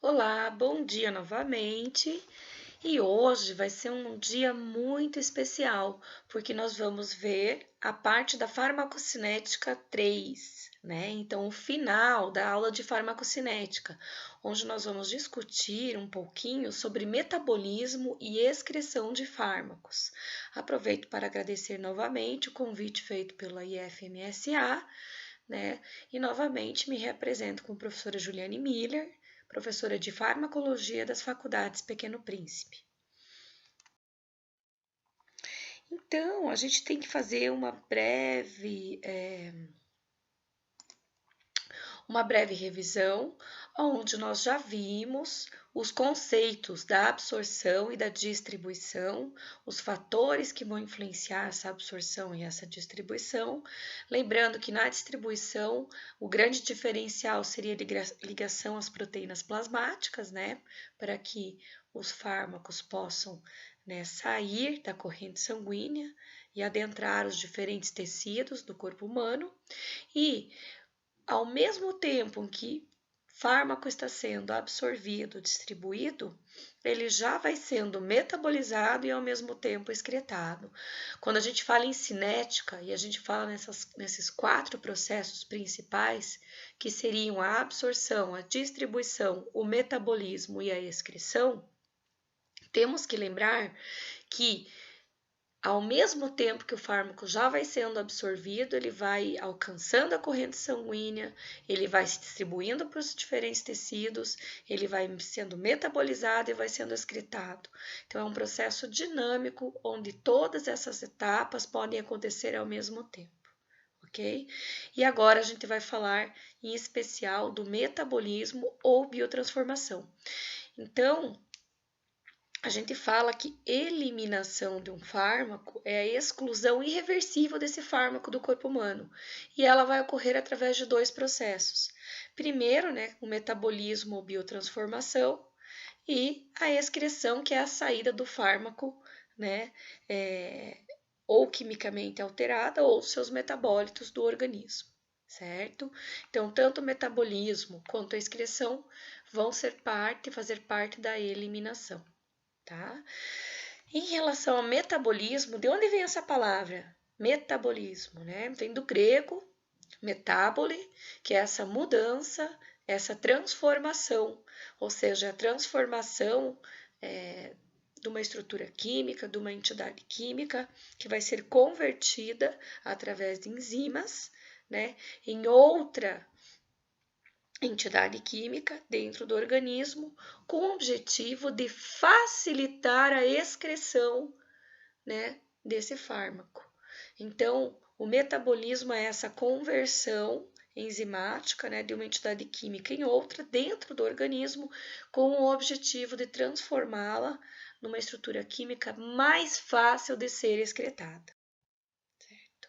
Olá, bom dia novamente. E hoje vai ser um dia muito especial, porque nós vamos ver a parte da farmacocinética 3, né? Então, o final da aula de farmacocinética, onde nós vamos discutir um pouquinho sobre metabolismo e excreção de fármacos. Aproveito para agradecer novamente o convite feito pela IFMSA, né? E novamente me represento com a professora Juliane Miller, professora de farmacologia das faculdades Pequeno Príncipe. Então, a gente tem que fazer uma breve revisão, onde nós já vimos os conceitos da absorção e da distribuição, os fatores que vão influenciar essa absorção e essa distribuição. Lembrando que na distribuição, o grande diferencial seria a ligação às proteínas plasmáticas, né? Para que os fármacos possam, né, sair da corrente sanguínea e adentrar os diferentes tecidos do corpo humano. E ao mesmo tempo que fármaco está sendo absorvido, distribuído, ele já vai sendo metabolizado e ao mesmo tempo excretado. Quando a gente fala em cinética e a gente fala nesses 4 processos principais, que seriam a absorção, a distribuição, o metabolismo e a excreção, temos que lembrar que ao mesmo tempo que o fármaco já vai sendo absorvido, ele vai alcançando a corrente sanguínea, ele vai se distribuindo para os diferentes tecidos, ele vai sendo metabolizado e vai sendo excretado. Então, é um processo dinâmico onde todas essas etapas podem acontecer ao mesmo tempo, ok? E agora a gente vai falar em especial do metabolismo ou biotransformação. Então, a gente fala que eliminação de um fármaco é a exclusão irreversível desse fármaco do corpo humano, e ela vai ocorrer através de 2 processos. Primeiro, né, o metabolismo ou biotransformação, e a excreção, que é a saída do fármaco, né, ou quimicamente alterada, ou seus metabólitos do organismo, certo? Então, tanto o metabolismo quanto a excreção vão fazer parte da eliminação. Tá? Em relação ao metabolismo, de onde vem essa palavra? Metabolismo, né? Vem do grego metabole, que é essa mudança, essa transformação, ou seja, a transformação de uma estrutura química, de uma entidade química, que vai ser convertida através de enzimas, né, em outra entidade química dentro do organismo, com o objetivo de facilitar a excreção, né, desse fármaco. Então, o metabolismo é essa conversão enzimática, né, de uma entidade química em outra dentro do organismo, com o objetivo de transformá-la numa estrutura química mais fácil de ser excretada. Certo?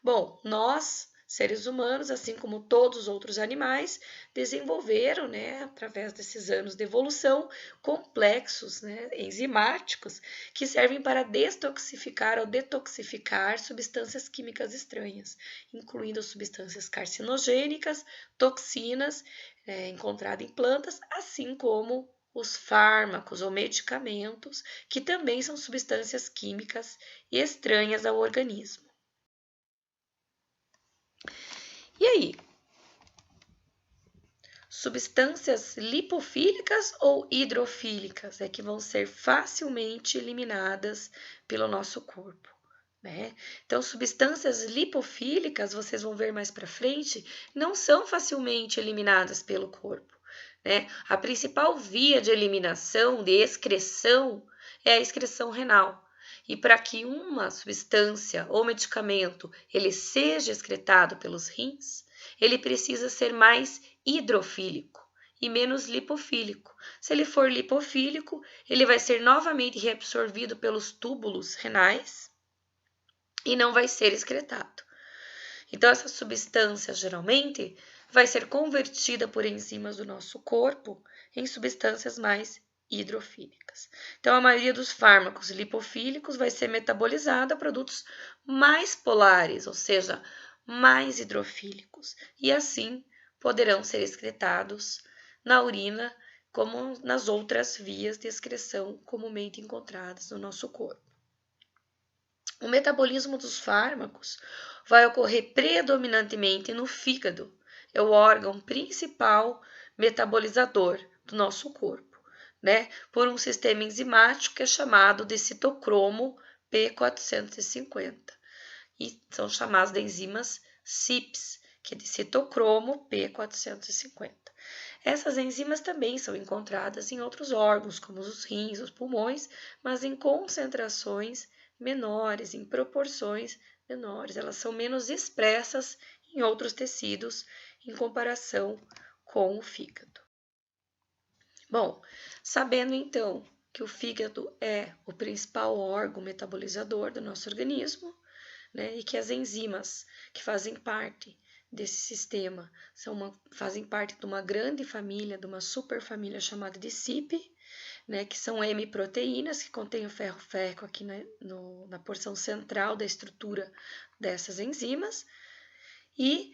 Bom, nós, seres humanos, assim como todos os outros animais, desenvolveram, né, através desses anos de evolução, complexos, né, enzimáticos que servem para detoxificar ou detoxificar substâncias químicas estranhas, incluindo substâncias carcinogênicas, toxinas encontradas em plantas, assim como os fármacos ou medicamentos, que também são substâncias químicas estranhas ao organismo. E aí? Substâncias lipofílicas ou hidrofílicas é que vão ser facilmente eliminadas pelo nosso corpo, né? Então, substâncias lipofílicas, vocês vão ver mais para frente, não são facilmente eliminadas pelo corpo, né? A principal via de eliminação, de excreção, é a excreção renal. E para que uma substância ou medicamento ele seja excretado pelos rins, ele precisa ser mais hidrofílico e menos lipofílico. Se ele for lipofílico, ele vai ser novamente reabsorvido pelos túbulos renais e não vai ser excretado. Então, essa substância geralmente vai ser convertida por enzimas do nosso corpo em substâncias mais hidrofílicas. Então, a maioria dos fármacos lipofílicos vai ser metabolizada a produtos mais polares, ou seja, mais hidrofílicos, e assim poderão ser excretados na urina como nas outras vias de excreção comumente encontradas no nosso corpo. O metabolismo dos fármacos vai ocorrer predominantemente no fígado, é o órgão principal metabolizador do nosso corpo, né? Por um sistema enzimático que é chamado de citocromo P450. E são chamadas de enzimas CYPs, que é de citocromo P450. Essas enzimas também são encontradas em outros órgãos, como os rins, os pulmões, mas em concentrações menores, em proporções menores. Elas são menos expressas em outros tecidos em comparação com o fígado. Bom, sabendo então que o fígado é o principal órgão metabolizador do nosso organismo, né, e que as enzimas que fazem parte desse sistema fazem parte de uma grande família, de uma superfamília chamada de CYP, né, que são M-proteínas, que contêm o ferro férrico aqui na porção central da estrutura dessas enzimas. E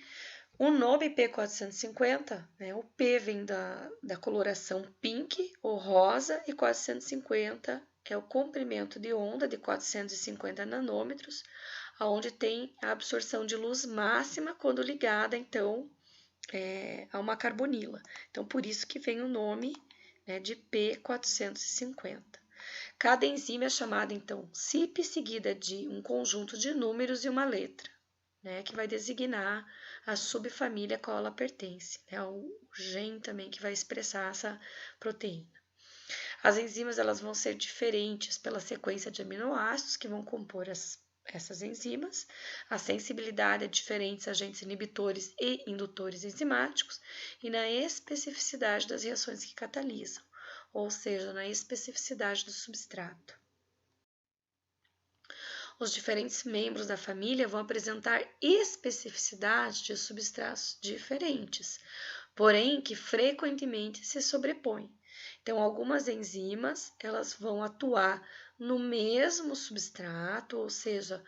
o nome P450, né, o P vem da coloração pink ou rosa, e 450 é o comprimento de onda de 450 nanômetros, onde tem a absorção de luz máxima quando ligada, então, a uma carbonila. Então, por isso que vem o nome, né, de P450. Cada enzima é chamada, então, CYP, seguida de um conjunto de números e uma letra, né, que vai designar a subfamília a qual ela pertence, né, o gene também que vai expressar essa proteína. As enzimas elas vão ser diferentes pela sequência de aminoácidos que vão compor essas enzimas, a sensibilidade a diferentes agentes inibitores e indutores enzimáticos e na especificidade das reações que catalisam, ou seja, na especificidade do substrato. Os diferentes membros da família vão apresentar especificidade de substratos diferentes, porém que frequentemente se sobrepõem. Então, algumas enzimas elas vão atuar no mesmo substrato, ou seja,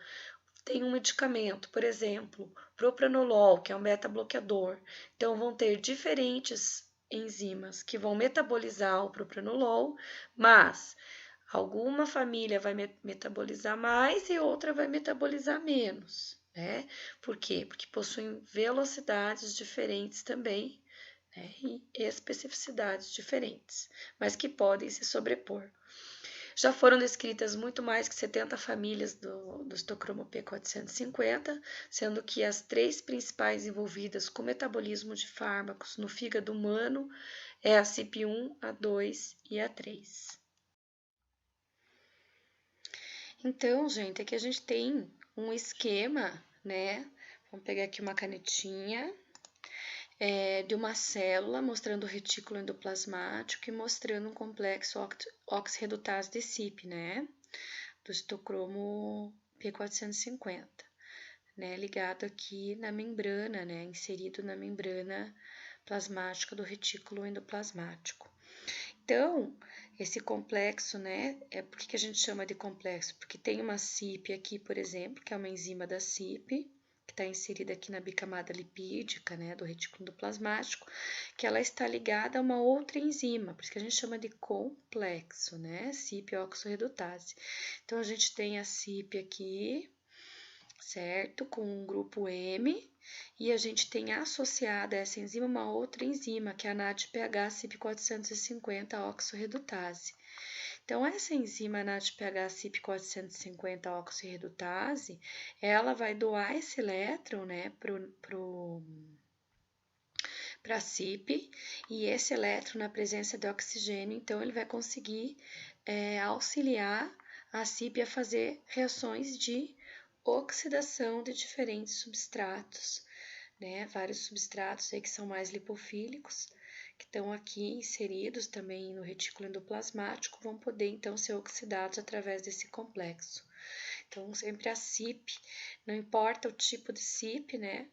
tem um medicamento, por exemplo, propranolol, que é um beta-bloqueador. Então, vão ter diferentes enzimas que vão metabolizar o propranolol, mas alguma família vai metabolizar mais e outra vai metabolizar menos, né? Por quê? Porque possuem velocidades diferentes também, né, e especificidades diferentes, mas que podem se sobrepor. Já foram descritas muito mais que 70 famílias do citocromo P450, sendo que as 3 principais envolvidas com o metabolismo de fármacos no fígado humano é a CYP1, a 2 e a 3. Então, gente, aqui a gente tem um esquema, né? Vamos pegar aqui uma canetinha. De uma célula, mostrando o retículo endoplasmático e mostrando um complexo oxirredutase de CYP, né? Do citocromo P450, né? Ligado aqui na membrana, né? Inserido na membrana plasmática do retículo endoplasmático. Então, esse complexo, né? Por que a gente chama de complexo? Porque tem uma CYP aqui, por exemplo, que é uma enzima da CYP, que está inserida aqui na bicamada lipídica, né, do retículo endoplasmático, que ela está ligada a uma outra enzima, por isso que a gente chama de complexo, né, CYP oxorredutase. Então, a gente tem a CYP aqui, certo, com o grupo M, e a gente tem associada a essa enzima uma outra enzima, que é a NADPH CYP450 oxorredutase. Então, essa enzima NADPH CYP450 oxirredutase, ela vai doar esse elétron, né, para a CYP, e esse elétron, na presença de oxigênio, então, ele vai conseguir auxiliar a CYP a fazer reações de oxidação de diferentes substratos, né, vários substratos aí que são mais lipofílicos, que estão aqui inseridos também no retículo endoplasmático, vão poder então ser oxidados através desse complexo. Então, sempre a CYP, não importa o tipo de CYP, né,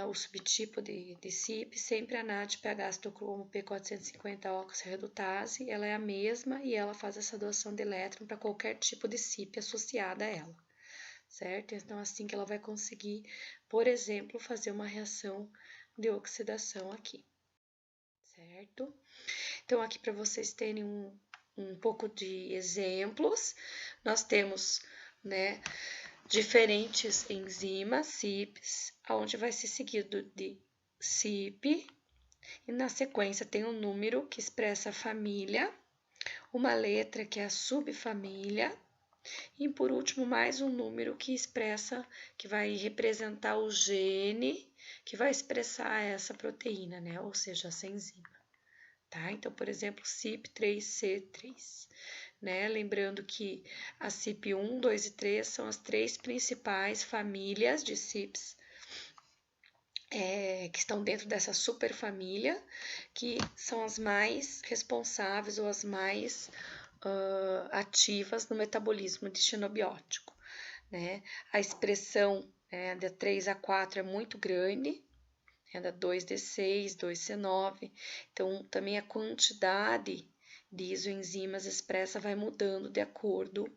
o subtipo de CYP, sempre a NADPH citocromo P450 oxirredutase, ela é a mesma e ela faz essa doação de elétron para qualquer tipo de CYP associada a ela, certo? Então, assim que ela vai conseguir, por exemplo, fazer uma reação de oxidação aqui, certo? Então, aqui para vocês terem um pouco de exemplos, nós temos, né, diferentes enzimas, CYPs, onde vai ser seguido de CYP, e na sequência tem um número que expressa a família, uma letra que é a subfamília, e por último mais um número que expressa, que vai representar o gene que vai expressar essa proteína, né? Ou seja, essa enzima. Tá? Então, por exemplo, CYP3C3, né? Lembrando que a CYP1, 2 e 3 são as 3 principais famílias de CYPs que estão dentro dessa superfamília, que são as mais responsáveis ou as mais ativas no metabolismo de xenobiótico, né? A expressão da 3 a 4 é muito grande, da 2D6, 2C9, então também a quantidade de isoenzimas expressa vai mudando de acordo,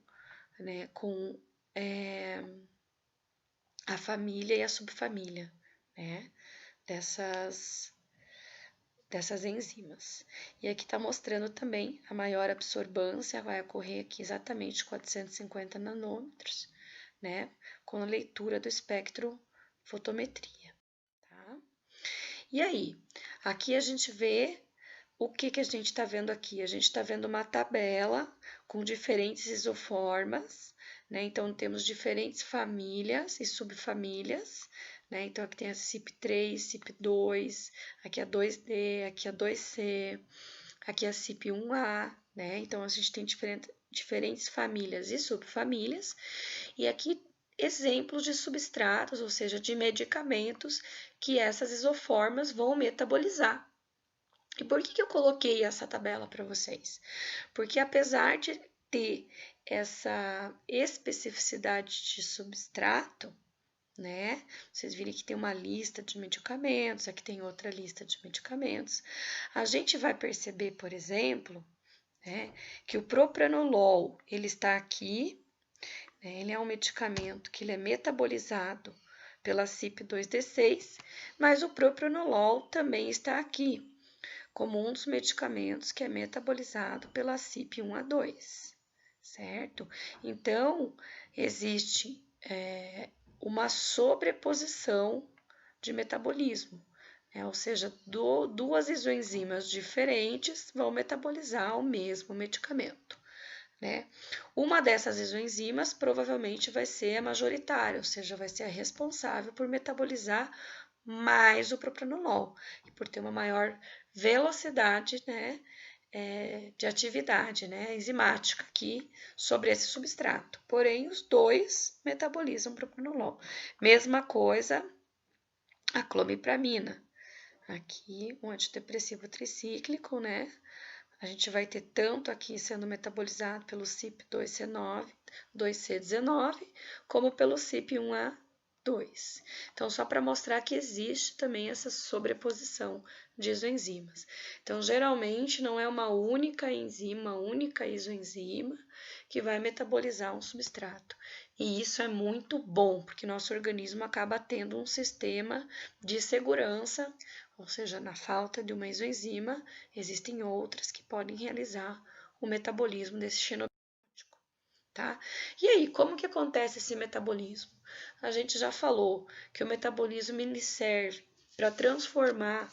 né, com a família e a subfamília, né, dessas enzimas. E aqui está mostrando também a maior absorvância, vai ocorrer aqui exatamente 450 nanômetros, né, com a leitura do espectro fotometria. Tá? E aí, aqui a gente vê o que a gente está vendo aqui. A gente está vendo uma tabela com diferentes isoformas, né? Então, temos diferentes famílias e subfamílias, né? Então, aqui tem a CYP3, CYP2, aqui a 2D, aqui a 2C, aqui a CYP1A, né? Então, a gente tem diferentes famílias e subfamílias, e aqui exemplos de substratos, ou seja, de medicamentos que essas isoformas vão metabolizar. E por que eu coloquei essa tabela para vocês? Porque apesar de ter essa especificidade de substrato, né? Vocês viram que tem uma lista de medicamentos, aqui tem outra lista de medicamentos. A gente vai perceber, por exemplo, né, que o propranolol, ele está aqui, né, ele é um medicamento que ele é metabolizado pela CYP2D6, mas o propranolol também está aqui, como um dos medicamentos que é metabolizado pela CYP1A2, certo? Então, existe uma sobreposição de metabolismo, né? Ou seja, duas isoenzimas diferentes vão metabolizar o mesmo medicamento, né? Uma dessas isoenzimas provavelmente vai ser a majoritária, ou seja, vai ser a responsável por metabolizar mais o propranolol, e por ter uma maior velocidade, né, de atividade, né, enzimática aqui sobre esse substrato. Porém, os dois metabolizam propranolol. Mesma coisa a clomipramina. Aqui, um antidepressivo tricíclico, né? A gente vai ter tanto aqui sendo metabolizado pelo CYP2C9, 2C19, como pelo CYP1A2. Então, só para mostrar que existe também essa sobreposição de isoenzimas. Então, geralmente, não é uma única enzima, única isoenzima que vai metabolizar um substrato. E isso é muito bom, porque nosso organismo acaba tendo um sistema de segurança, ou seja, na falta de uma isoenzima, existem outras que podem realizar o metabolismo desse xenobiótico, tá? E aí, como que acontece esse metabolismo? A gente já falou que o metabolismo ele serve para transformar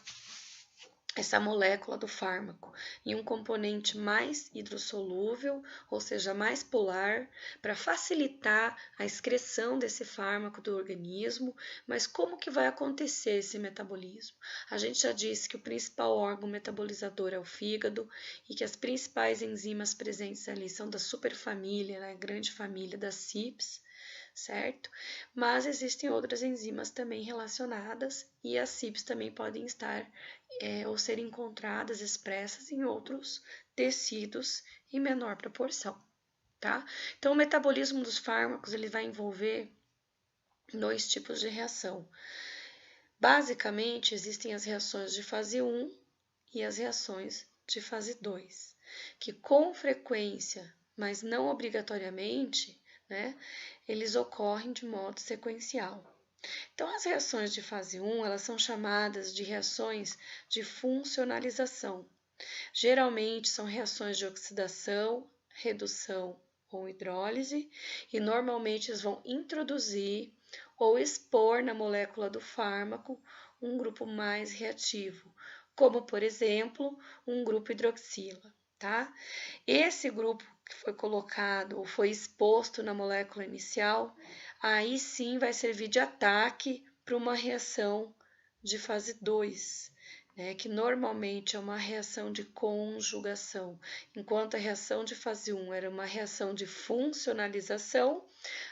essa molécula do fármaco em um componente mais hidrossolúvel, ou seja, mais polar, para facilitar a excreção desse fármaco do organismo. Mas como que vai acontecer esse metabolismo? A gente já disse que o principal órgão metabolizador é o fígado e que as principais enzimas presentes ali são da superfamília, né, grande família das CYPs, certo? Mas existem outras enzimas também relacionadas e as CYPs também podem estar ou ser encontradas expressas em outros tecidos em menor proporção, tá? Então, o metabolismo dos fármacos ele vai envolver 2 tipos de reação. Basicamente, existem as reações de fase 1 e as reações de fase 2, que com frequência, mas não obrigatoriamente, né, eles ocorrem de modo sequencial. Então, as reações de fase 1, elas são chamadas de reações de funcionalização. Geralmente são reações de oxidação, redução ou hidrólise, e normalmente eles vão introduzir ou expor na molécula do fármaco um grupo mais reativo, como por exemplo, um grupo hidroxila, tá? Esse grupo que foi colocado ou foi exposto na molécula inicial, aí sim vai servir de ataque para uma reação de fase 2, né, que normalmente é uma reação de conjugação, enquanto a reação de fase 1 era uma reação de funcionalização,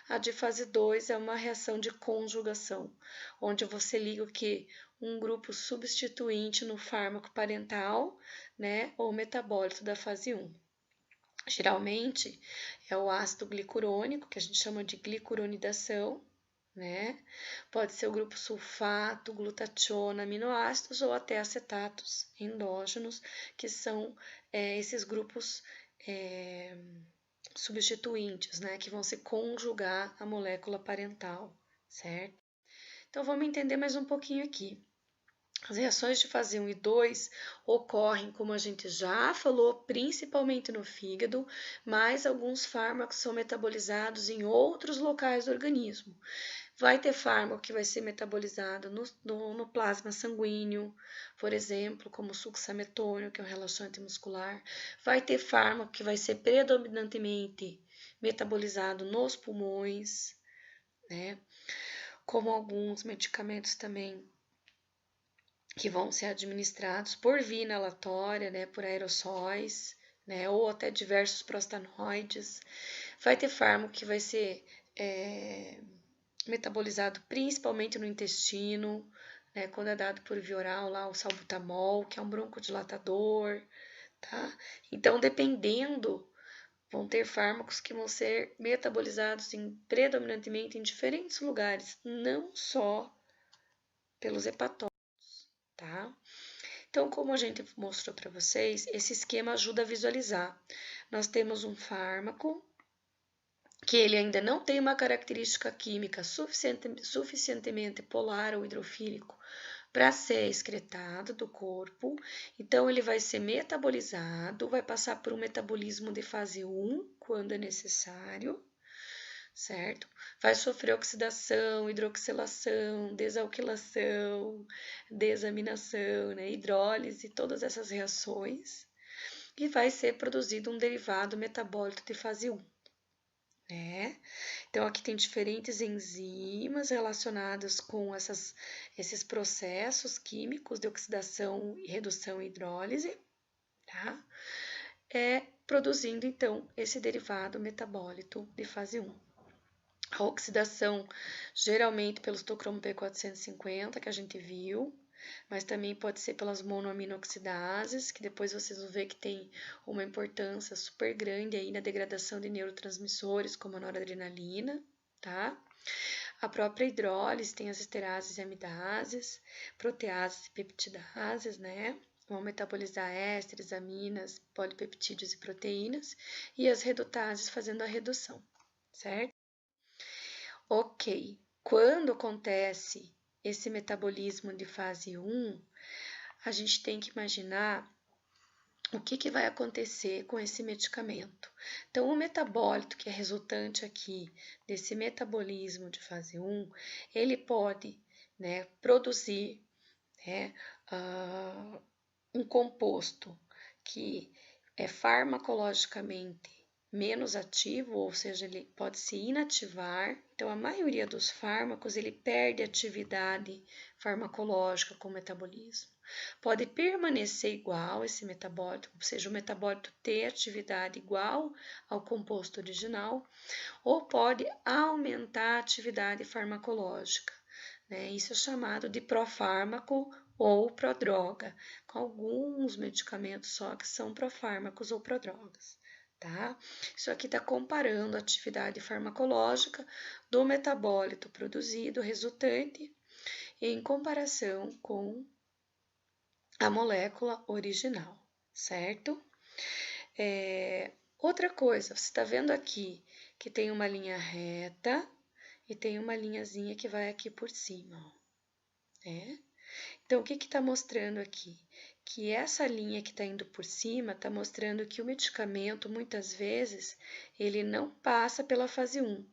a de fase 2 é uma reação de conjugação, onde você liga o que? Um grupo substituinte no fármaco parental, né, ou metabólito da fase 1. Geralmente é o ácido glicurônico, que a gente chama de glicuronidação, né? Pode ser o grupo sulfato, glutationa, aminoácidos ou até acetatos endógenos, que são esses grupos substituintes, né? Que vão se conjugar à molécula parental, certo? Então vamos entender mais um pouquinho aqui. As reações de fase 1 e 2 ocorrem, como a gente já falou, principalmente no fígado, mas alguns fármacos são metabolizados em outros locais do organismo. Vai ter fármaco que vai ser metabolizado no plasma sanguíneo, por exemplo, como o succinilmetônio, que é um relaxante muscular. Vai ter fármaco que vai ser predominantemente metabolizado nos pulmões, né? Como alguns medicamentos também que vão ser administrados por via inalatória, né, por aerossóis, né, ou até diversos prostanoides. Vai ter fármaco que vai ser metabolizado principalmente no intestino, né, quando é dado por via oral, lá o salbutamol, que é um broncodilatador, tá? Então, dependendo, vão ter fármacos que vão ser metabolizados predominantemente em diferentes lugares, não só pelos hepatócitos, tá? Então, como a gente mostrou para vocês, esse esquema ajuda a visualizar. Nós temos um fármaco que ele ainda não tem uma característica química suficientemente polar ou hidrofílico para ser excretado do corpo, então ele vai ser metabolizado, vai passar por um metabolismo de fase 1, quando é necessário, certo? Vai sofrer oxidação, hidroxilação, desalquilação, desaminação, né? Hidrólise, todas essas reações, e vai ser produzido um derivado metabólito de fase 1. Né? Então, aqui tem diferentes enzimas relacionadas com esses processos químicos de oxidação, redução e hidrólise, tá? Produzindo, então, esse derivado metabólito de fase 1. A oxidação, geralmente pelos tocromo P450, que a gente viu, mas também pode ser pelas monoaminoxidases, que depois vocês vão ver que tem uma importância super grande aí na degradação de neurotransmissores, como a noradrenalina, tá? A própria hidrólise tem as esterases e amidases, proteases e peptidases, né? Vão metabolizar ésteres, aminas, polipeptídeos e proteínas, e as redutases fazendo a redução, certo? Ok, quando acontece esse metabolismo de fase 1, a gente tem que imaginar o que vai acontecer com esse medicamento. Então, o metabólito que é resultante aqui desse metabolismo de fase 1, ele pode, né, produzir, né, um composto que é farmacologicamente menos ativo, ou seja, ele pode se inativar. Então, a maioria dos fármacos, ele perde atividade farmacológica com o metabolismo. Pode permanecer igual esse metabólito, ou seja, o metabólito ter atividade igual ao composto original, ou pode aumentar a atividade farmacológica, né? Isso é chamado de profármaco ou prodroga, com alguns medicamentos só que são profármacos ou prodrogas. Tá? Isso aqui está comparando a atividade farmacológica do metabólito produzido resultante em comparação com a molécula original, certo? Outra coisa, você está vendo aqui que tem uma linha reta e tem uma linhazinha que vai aqui por cima, ó, né? Então, o que está mostrando aqui? que essa linha que está indo por cima está mostrando que o medicamento, muitas vezes, ele não passa pela fase 1,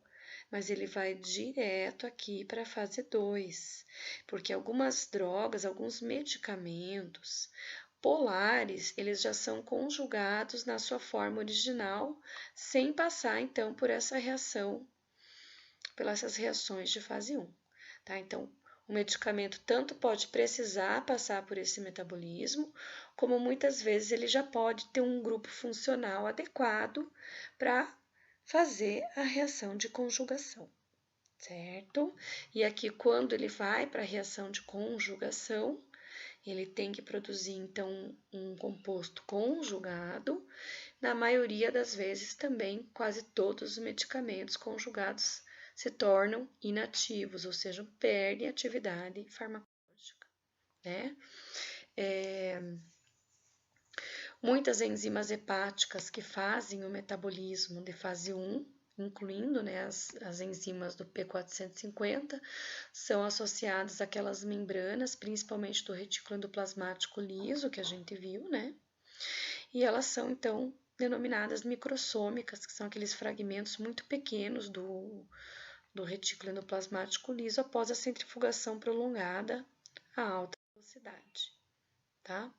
mas ele vai direto aqui para a fase 2, porque algumas drogas, alguns medicamentos polares, eles já são conjugados na sua forma original, sem passar, então, por essa reação, pelas essas reações de fase 1, tá? Então, o medicamento tanto pode precisar passar por esse metabolismo, como muitas vezes ele já pode ter um grupo funcional adequado para fazer a reação de conjugação, certo? E aqui, quando ele vai para a reação de conjugação, ele tem que produzir, então, um composto conjugado. Na maioria das vezes, também, quase todos os medicamentos conjugados se tornam inativos, ou seja, perdem atividade farmacológica, né? Muitas enzimas hepáticas que fazem o metabolismo de fase 1, incluindo, né, as enzimas do P450, são associadas àquelas membranas, principalmente do retículo endoplasmático liso, que a gente viu, né? E elas são, então, denominadas microssômicas, que são aqueles fragmentos muito pequenos do retículo endoplasmático liso após a centrifugação prolongada a alta velocidade, tá?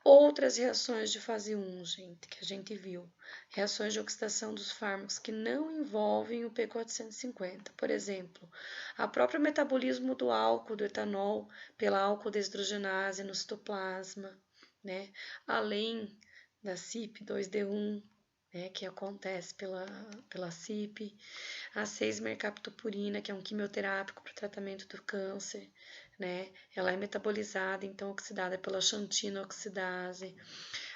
Outras reações de fase 1, gente, que a gente viu. Reações de oxidação dos fármacos que não envolvem o P450. Por exemplo, o próprio metabolismo do álcool, do etanol, pela álcool deshidrogenase no citoplasma, né? Além da CYP2D1, né, que acontece pela CYP, a 6-mercaptopurina, que é um quimioterápico para o tratamento do câncer, né? Ela é metabolizada, então oxidada pela xantina oxidase.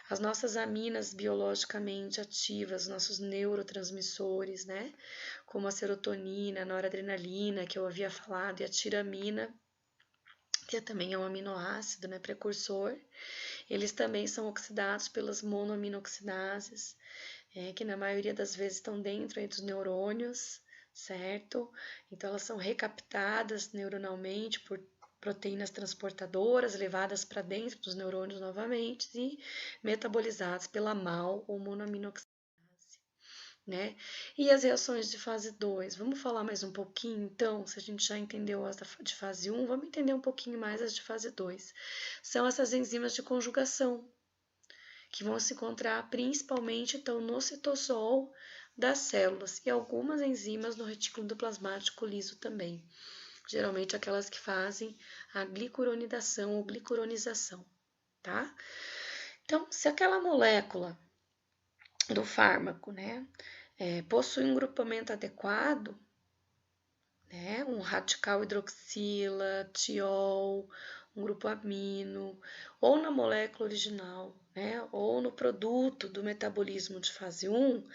As nossas aminas biologicamente ativas, nossos neurotransmissores, né? Como a serotonina, a noradrenalina, que eu havia falado, e a tiramina, que também é um aminoácido, né, precursor. Eles também são oxidados pelas monoaminoxidases, que na maioria das vezes estão dentro aí dos neurônios, certo? Então, elas são recaptadas neuronalmente por proteínas transportadoras, levadas para dentro dos neurônios novamente e metabolizadas pela MAO ou monoaminoxidase, né? E as reações de fase 2? Vamos falar mais um pouquinho, então, se a gente já entendeu as de fase 1, vamos entender um pouquinho mais as de fase 2. São essas enzimas de conjugação, que vão se encontrar principalmente, então, no citosol das células e algumas enzimas no retículo endoplasmático liso também. Geralmente aquelas que fazem a glicuronidação ou glicuronização, tá? Então, se aquela molécula do fármaco, né, possui um grupamento adequado, né, um radical hidroxila, tiol, um grupo amino, ou na molécula original, né, ou no produto do metabolismo de fase 1,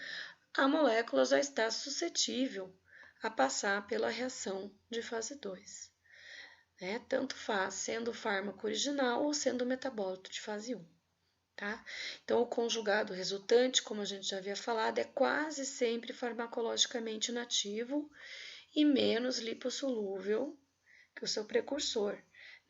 a molécula já está suscetível a passar pela reação de fase 2. Né? Tanto faz sendo o fármaco original ou sendo o metabólito de fase 1. Tá? Então, o conjugado resultante, como a gente já havia falado, é quase sempre farmacologicamente inativo e menos lipossolúvel que o seu precursor,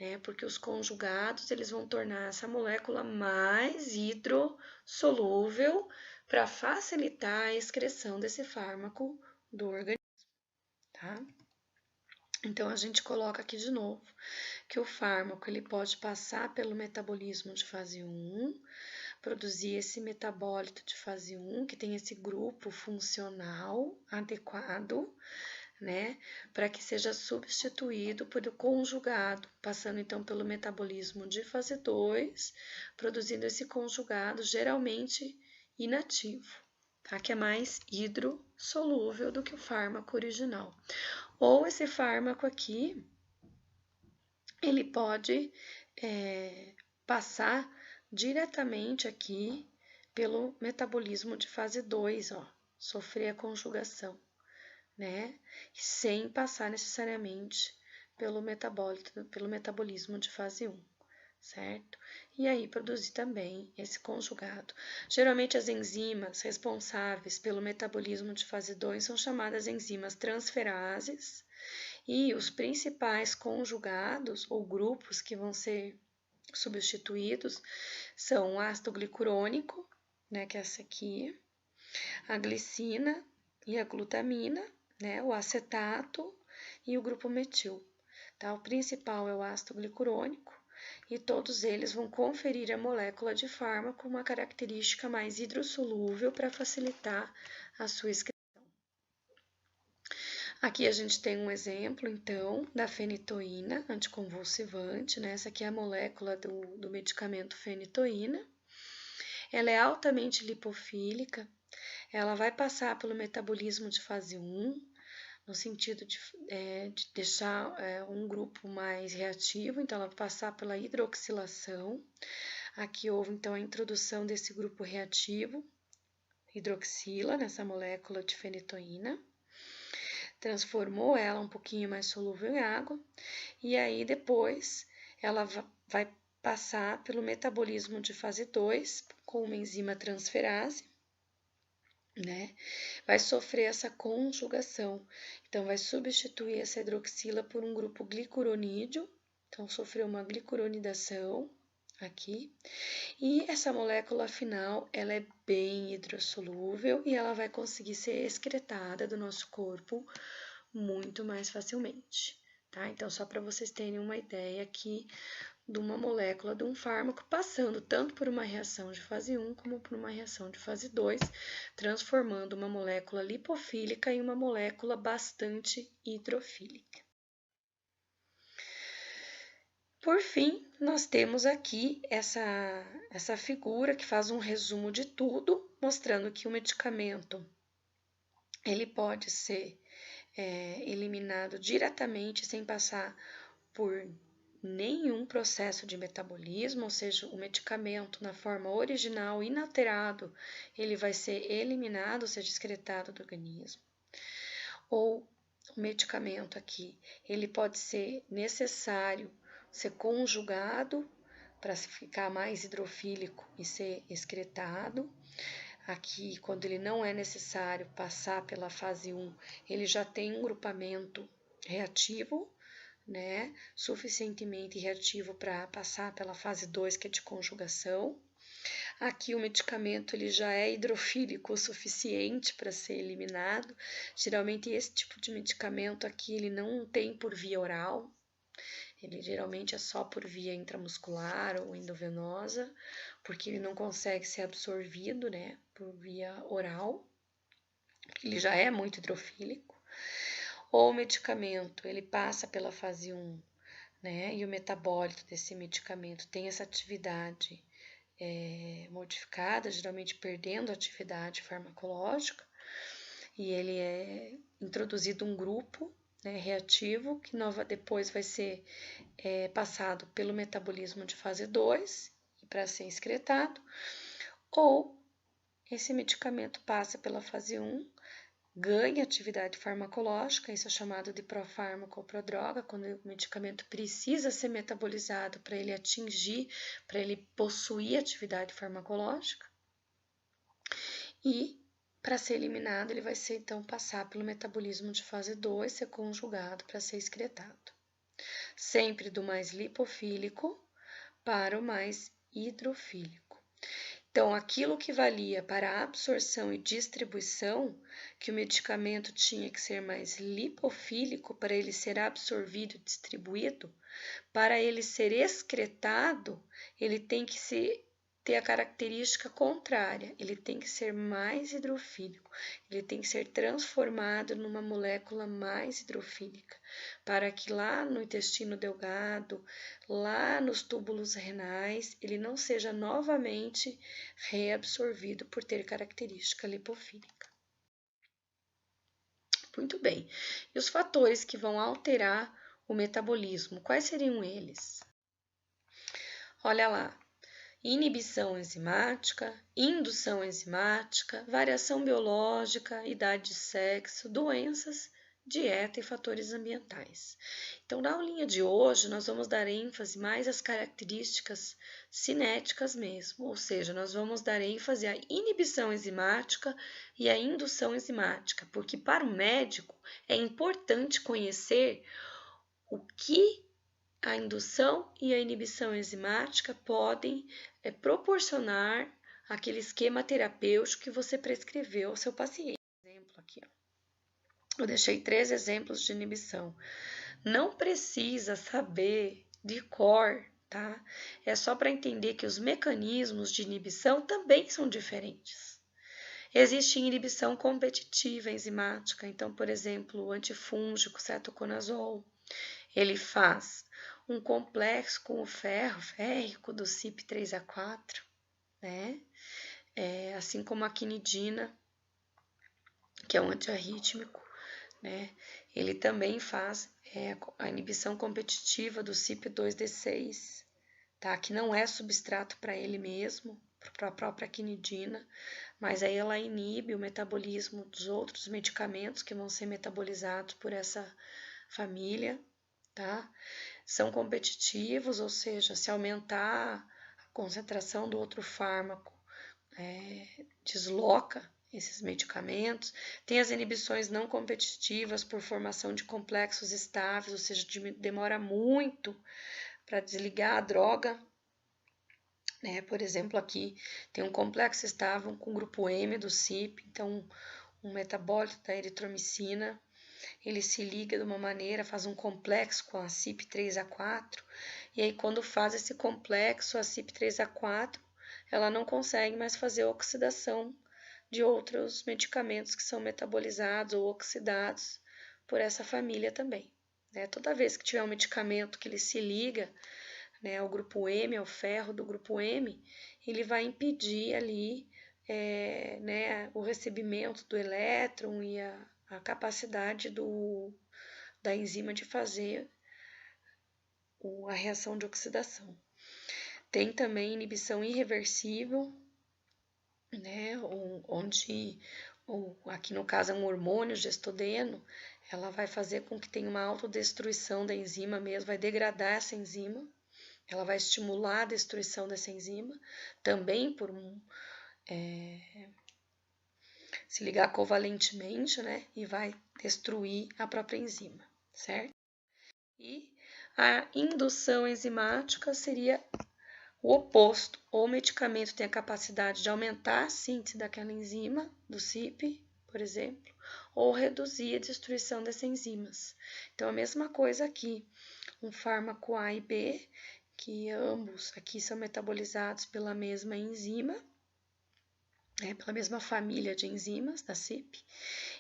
né? Porque os conjugados eles vão tornar essa molécula mais hidrossolúvel para facilitar a excreção desse fármaco do organismo, tá? Então, a gente coloca aqui de novo que o fármaco ele pode passar pelo metabolismo de fase 1, produzir esse metabólito de fase 1, que tem esse grupo funcional adequado, né, para que seja substituído por o conjugado, passando então pelo metabolismo de fase 2, produzindo esse conjugado geralmente inativo, tá, que é mais hidrossolúvel do que o fármaco original. Ou esse fármaco aqui, ele pode passar diretamente aqui pelo metabolismo de fase 2, ó, sofrer a conjugação, né? Sem passar necessariamente pelo metabolismo de fase 1, certo? E aí produzir também esse conjugado. Geralmente as enzimas responsáveis pelo metabolismo de fase 2 são chamadas enzimas transferases, e os principais conjugados ou grupos que vão ser substituídos são o ácido glicurônico, né, que é essa aqui, a glicina e a glutamina, né, o acetato e o grupo metil. Tá? O principal é o ácido glicurônico e todos eles vão conferir a molécula de fármaco uma característica mais hidrossolúvel para facilitar a sua excreção. Aqui a gente tem um exemplo, então, da fenitoína, anticonvulsivante, né? Essa aqui é a molécula do medicamento fenitoína. Ela é altamente lipofílica, ela vai passar pelo metabolismo de fase 1, no sentido de deixar um grupo mais reativo, então ela vai passar pela hidroxilação. Aqui houve, então, a introdução desse grupo reativo, hidroxila, nessa molécula de fenitoína, transformou ela um pouquinho mais solúvel em água, e aí depois ela vai passar pelo metabolismo de fase 2, com uma enzima transferase, né? Vai sofrer essa conjugação, então vai substituir essa hidroxila por um grupo glicuronídeo, então sofreu uma glicuronidação aqui, e essa molécula final, ela é bem hidrossolúvel e ela vai conseguir ser excretada do nosso corpo muito mais facilmente, tá? Então, só para vocês terem uma ideia aqui de uma molécula de um fármaco passando tanto por uma reação de fase 1 como por uma reação de fase 2, transformando uma molécula lipofílica em uma molécula bastante hidrofílica. Por fim, nós temos aqui essa figura que faz um resumo de tudo, mostrando que o medicamento ele pode ser eliminado diretamente sem passar por nenhum processo de metabolismo, ou seja, o medicamento na forma original, inalterado, ele vai ser eliminado, ou seja, excretado do organismo. Ou o medicamento aqui, ele pode ser necessário ser conjugado para ficar mais hidrofílico e ser excretado. Aqui, quando ele não é necessário passar pela fase 1, ele já tem um grupamento reativo, né, suficientemente reativo para passar pela fase 2, que é de conjugação. Aqui o medicamento ele já é hidrofílico o suficiente para ser eliminado. Geralmente esse tipo de medicamento aqui ele não tem por via oral, ele geralmente é só por via intramuscular ou endovenosa, porque ele não consegue ser absorvido, né, por via oral, ele já é muito hidrofílico. Ou o medicamento, ele passa pela fase 1, né, e o metabólito desse medicamento tem essa atividade modificada, geralmente perdendo a atividade farmacológica, e ele é introduzido um grupo, né, reativo, que depois vai ser passado pelo metabolismo de fase 2 para ser excretado, ou esse medicamento passa pela fase 1, ganha atividade farmacológica, isso é chamado de profármaco ou prodroga, quando o medicamento precisa ser metabolizado para ele atingir, para ele possuir atividade farmacológica, e para ser eliminado ele vai ser então passar pelo metabolismo de fase 2, ser conjugado para ser excretado. Sempre do mais lipofílico para o mais hidrofílico. Então, aquilo que valia para a absorção e distribuição, que o medicamento tinha que ser mais lipofílico para ele ser absorvido e distribuído, para ele ser excretado, ele tem que ter a característica contrária, ele tem que ser mais hidrofílico, ele tem que ser transformado numa molécula mais hidrofílica, para que lá no intestino delgado, lá nos túbulos renais, ele não seja novamente reabsorvido por ter característica lipofílica. Muito bem. E os fatores que vão alterar o metabolismo, quais seriam eles? Olha lá. Inibição enzimática, indução enzimática, variação biológica, idade de sexo, doenças, dieta e fatores ambientais. Então, na aulinha de hoje, nós vamos dar ênfase mais às características cinéticas mesmo, ou seja, nós vamos dar ênfase à inibição enzimática e à indução enzimática, porque para o médico é importante conhecer o que a indução e a inibição enzimática podem proporcionar aquele esquema terapêutico que você prescreveu ao seu paciente. Exemplo aqui, ó. Eu deixei 3 exemplos de inibição. Não precisa saber de cor, tá? É só para entender que os mecanismos de inibição também são diferentes. Existe inibição competitiva enzimática, então, por exemplo, o antifúngico cetoconazol, ele faz um complexo com o ferro férrico do CYP3A4, né? Assim como a quinidina, que é um antiarrítmico, né? Ele também faz a inibição competitiva do CYP2D6, tá? Que não é substrato para ele mesmo, para a própria quinidina, mas aí ela inibe o metabolismo dos outros medicamentos que vão ser metabolizados por essa família, tá? São competitivos, ou seja, se aumentar a concentração do outro fármaco, desloca esses medicamentos. Tem as inibições não competitivas por formação de complexos estáveis, ou seja, demora muito para desligar a droga. Por exemplo, aqui tem um complexo estável com o grupo M do CYP, então um metabólito da eritromicina, ele se liga de uma maneira, faz um complexo com a CYP3A4, e aí quando faz esse complexo, a CYP3A4, ela não consegue mais fazer oxidação de outros medicamentos que são metabolizados ou oxidados por essa família também. Toda vez que tiver um medicamento que ele se liga, ao grupo M, ao ferro do grupo M, ele vai impedir ali o recebimento do elétron e a capacidade da enzima de fazer a reação de oxidação. Tem também inibição irreversível, onde, aqui no caso é um hormônio gestodeno, ela vai fazer com que tenha uma autodestruição da enzima mesmo, vai degradar essa enzima, ela vai estimular a destruição dessa enzima, também por se ligar covalentemente, e vai destruir a própria enzima, certo? E a indução enzimática seria o oposto. Ou o medicamento tem a capacidade de aumentar a síntese daquela enzima, do CYP, por exemplo, ou reduzir a destruição dessas enzimas. Então, a mesma coisa aqui. Um fármaco A e B, que ambos aqui são metabolizados pela mesma enzima, pela mesma família de enzimas da CYP,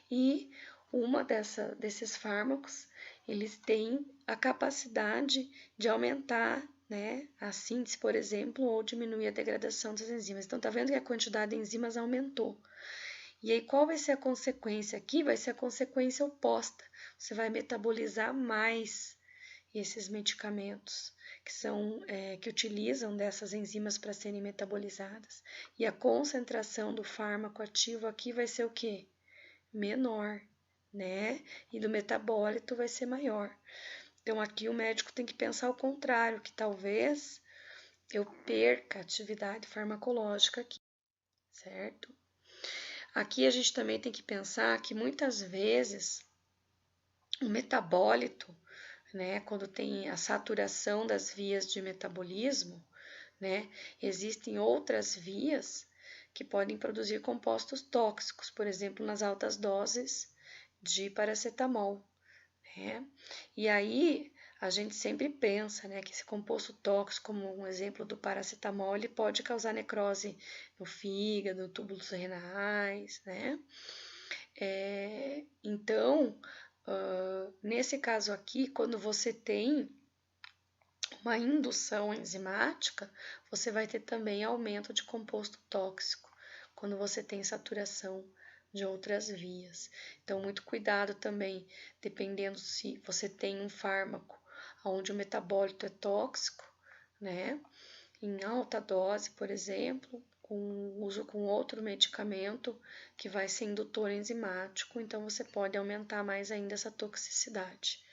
e uma desses fármacos, eles têm a capacidade de aumentar a síntese, por exemplo, ou diminuir a degradação das enzimas. Então, tá vendo que a quantidade de enzimas aumentou. E aí, qual vai ser a consequência aqui? Vai ser a consequência oposta. Você vai metabolizar mais esses medicamentos que utilizam dessas enzimas para serem metabolizadas. E a concentração do fármaco ativo aqui vai ser o quê? Menor, E do metabólito vai ser maior. Então, aqui o médico tem que pensar o contrário, que talvez eu perca atividade farmacológica aqui, certo? Aqui a gente também tem que pensar que muitas vezes o metabólito, quando tem a saturação das vias de metabolismo, existem outras vias que podem produzir compostos tóxicos, por exemplo, nas altas doses de paracetamol, E aí a gente sempre pensa, que esse composto tóxico, como um exemplo do paracetamol, ele pode causar necrose no fígado, túbulos renais, Então, nesse caso aqui, quando você tem uma indução enzimática, você vai ter também aumento de composto tóxico, quando você tem saturação de outras vias. Então, muito cuidado também, dependendo se você tem um fármaco onde o metabólito é tóxico, em alta dose, por exemplo, com uso com outro medicamento que vai ser indutor enzimático, então você pode aumentar mais ainda essa toxicidade,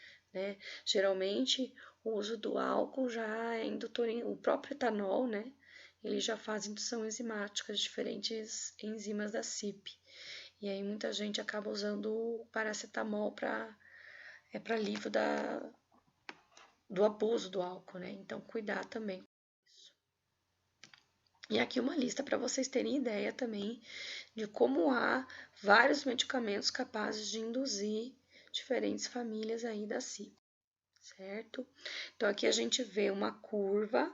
Geralmente, o uso do álcool já é indutor, o próprio etanol, ele já faz indução enzimática de diferentes enzimas da CYP. E aí muita gente acaba usando o paracetamol para alívio do abuso do álcool, né? Então, cuidar também com isso. E aqui uma lista para vocês terem ideia também de como há vários medicamentos capazes de induzir diferentes famílias aí da CIP, certo? Então, aqui a gente vê uma curva,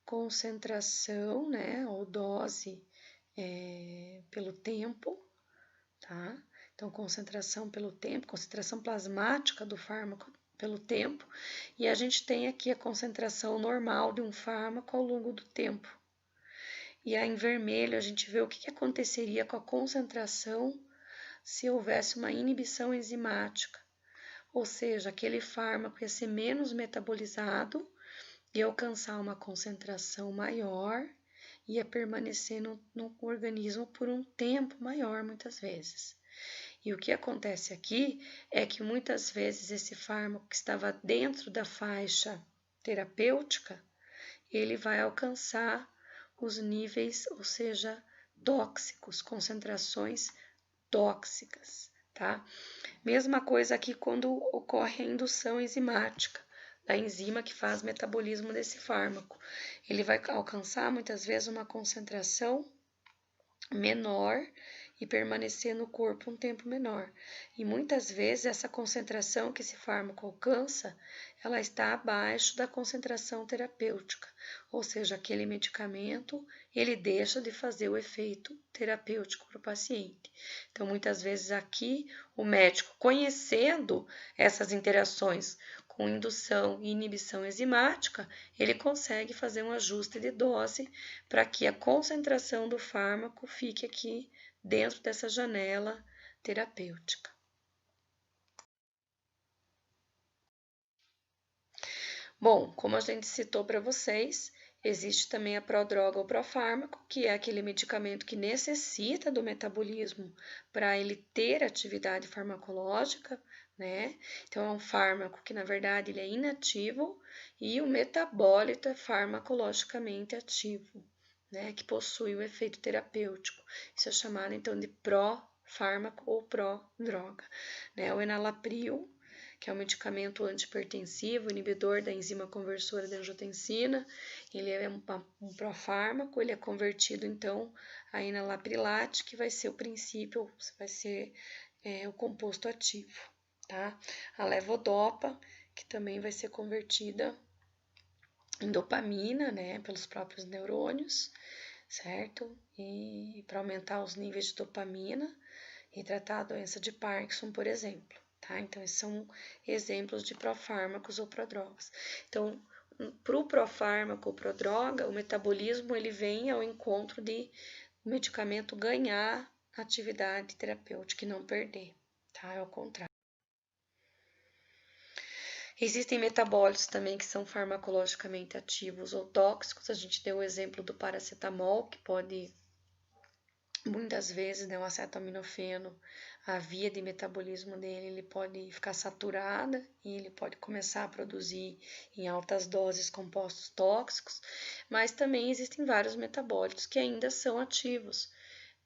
concentração, né, ou dose pelo tempo, tá? Então, concentração pelo tempo, concentração plasmática do fármaco pelo tempo, e a gente tem aqui a concentração normal de um fármaco ao longo do tempo. E aí, em vermelho, a gente vê o que aconteceria com a concentração se houvesse uma inibição enzimática, ou seja, aquele fármaco ia ser menos metabolizado e alcançar uma concentração maior, ia permanecer no organismo por um tempo maior, muitas vezes. E o que acontece aqui é que muitas vezes esse fármaco que estava dentro da faixa terapêutica, ele vai alcançar os níveis, ou seja, tóxicos, concentrações tóxicas, tá? Mesma coisa aqui quando ocorre a indução enzimática, da enzima que faz metabolismo desse fármaco. Ele vai alcançar muitas vezes uma concentração menor e permanecer no corpo um tempo menor. E muitas vezes essa concentração que esse fármaco alcança, ela está abaixo da concentração terapêutica, ou seja, aquele medicamento, ele deixa de fazer o efeito terapêutico para o paciente. Então, muitas vezes aqui, o médico, conhecendo essas interações com indução e inibição enzimática, ele consegue fazer um ajuste de dose para que a concentração do fármaco fique aqui dentro dessa janela terapêutica. Bom, como a gente citou para vocês, existe também a prodroga ou profármaco, que é aquele medicamento que necessita do metabolismo para ele ter atividade farmacológica, né? Então, é um fármaco que, na verdade, ele é inativo e o metabólito é farmacologicamente ativo, né? Que possui o efeito terapêutico. Isso é chamado, então, de pró-fármaco ou pró-droga, né? O enalapril, que é um medicamento antipertensivo, inibidor da enzima conversora da angiotensina. Ele é um profármaco, ele é convertido, então, a enalaprilate, que vai ser o princípio, vai ser o composto ativo, tá? A levodopa, que também vai ser convertida em dopamina, né, pelos próprios neurônios, certo? E para aumentar os níveis de dopamina e tratar a doença de Parkinson, por exemplo. Tá? Então, esses são exemplos de profármacos ou prodrogas. Então, para o profármaco ou prodroga, o metabolismo ele vem ao encontro de o medicamento ganhar atividade terapêutica e não perder, tá? É o contrário. Existem metabólitos também que são farmacologicamente ativos ou tóxicos. A gente deu o exemplo do paracetamol, que pode, muitas vezes, né, o acetaminofeno, a via de metabolismo dele, ele pode ficar saturada e ele pode começar a produzir em altas doses compostos tóxicos, mas também existem vários metabólitos que ainda são ativos,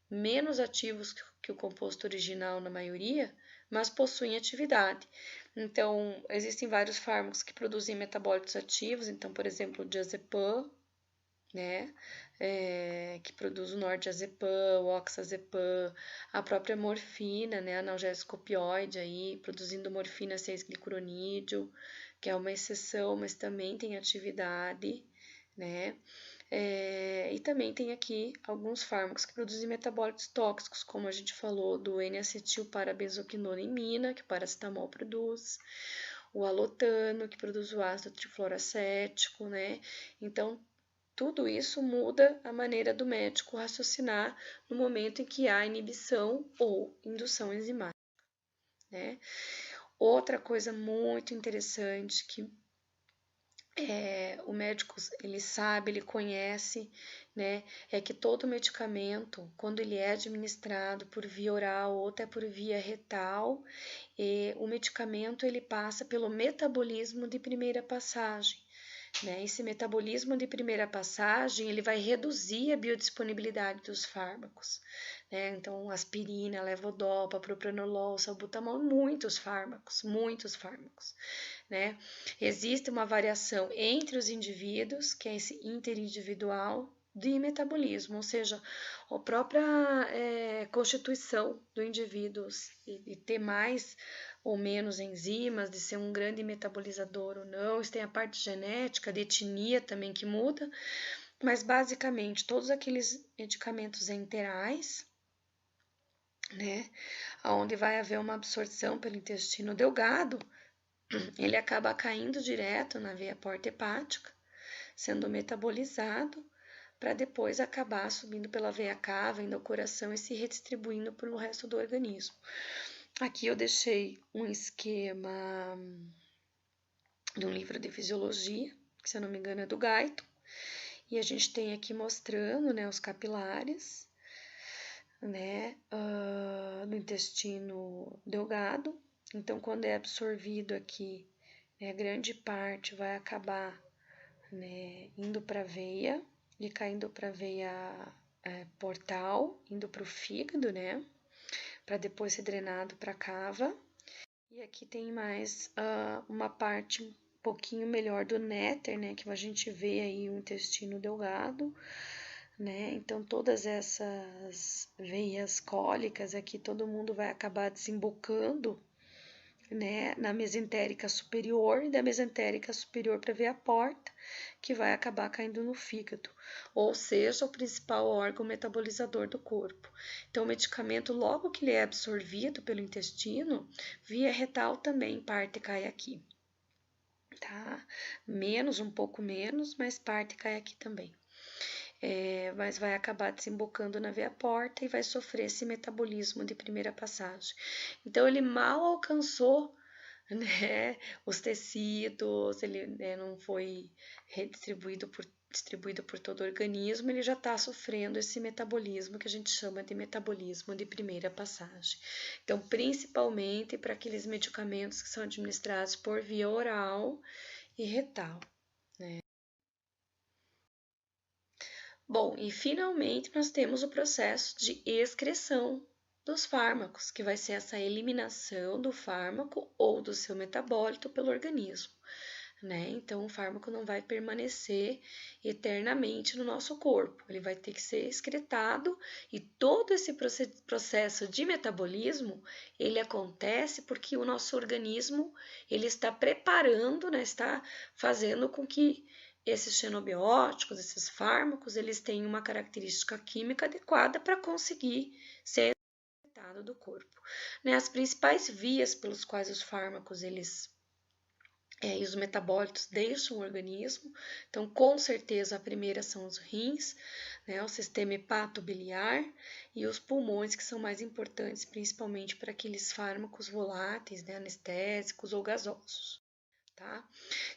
menos ativos que o composto original na maioria, mas possuem atividade. Então, existem vários fármacos que produzem metabólitos ativos, então, por exemplo, o diazepam, né, que produz o nordiazepam, o oxazepam, a própria morfina, né, analgésico opioide aí, produzindo morfina 6-glicuronídeo, que é uma exceção, mas também tem atividade, né, e também tem aqui alguns fármacos que produzem metabólitos tóxicos, como a gente falou do N-acetilparabenzoquinonimina, que o paracetamol produz, o alotano, que produz o ácido trifluoracético, né, então tudo isso muda a maneira do médico raciocinar no momento em que há inibição ou indução enzimática, né? Outra coisa muito interessante que o médico ele sabe, ele conhece, né? É que todo medicamento, quando ele é administrado por via oral ou até por via retal, o medicamento ele passa pelo metabolismo de primeira passagem. né? Esse metabolismo de primeira passagem, ele vai reduzir a biodisponibilidade dos fármacos, né? Então, aspirina, levodopa, propranolol, salbutamol, muitos fármacos, né? Existe uma variação entre os indivíduos, que é esse interindividual, de metabolismo, ou seja, a própria constituição do indivíduo e ter mais ou menos enzimas, de ser um grande metabolizador ou não. Isso tem a parte genética, de etnia também que muda, mas basicamente todos aqueles medicamentos enterais, né, onde vai haver uma absorção pelo intestino delgado, ele acaba caindo direto na veia porta hepática, sendo metabolizado, para depois acabar subindo pela veia cava, indo ao coração e se redistribuindo pelo resto do organismo. Aqui eu deixei um esquema de um livro de fisiologia, que se eu não me engano é do Guyton, e a gente tem aqui mostrando, né, os capilares, né, no intestino delgado. Então, quando é absorvido aqui, né, grande parte vai acabar, né, indo para a veia e caindo para a veia portal, indo para o fígado, né, para depois ser drenado para a cava. E aqui tem mais uma parte um pouquinho melhor do néter, né, que a gente vê aí o intestino delgado, né, então todas essas veias cólicas aqui, todo mundo vai acabar desembocando, né, na mesentérica superior, e da mesentérica superior para ver a porta, que vai acabar caindo no fígado, ou seja, o principal órgão metabolizador do corpo. Então, o medicamento, logo que ele é absorvido pelo intestino, via retal também parte cai aqui, tá? Menos, um pouco menos, mas parte cai aqui também. Mas vai acabar desembocando na veia porta e vai sofrer esse metabolismo de primeira passagem. Então, ele mal alcançou, né, os tecidos, ele, né, não foi distribuído por todo o organismo, ele já está sofrendo esse metabolismo que a gente chama de metabolismo de primeira passagem. Então, principalmente para aqueles medicamentos que são administrados por via oral e retal. Bom, e finalmente nós temos o processo de excreção dos fármacos, que vai ser essa eliminação do fármaco ou do seu metabólito pelo organismo, né? Então, o fármaco não vai permanecer eternamente no nosso corpo, ele vai ter que ser excretado, e todo esse processo de metabolismo, ele acontece porque o nosso organismo, ele está preparando, né, está fazendo com que esses xenobióticos, esses fármacos, eles têm uma característica química adequada para conseguir ser excretado do corpo, né? As principais vias pelos quais os fármacos, e os metabólitos deixam o organismo. Então, com certeza, a primeira são os rins, né, o sistema hepatobiliar e os pulmões, que são mais importantes, principalmente para aqueles fármacos voláteis, né, anestésicos ou gasosos, tá?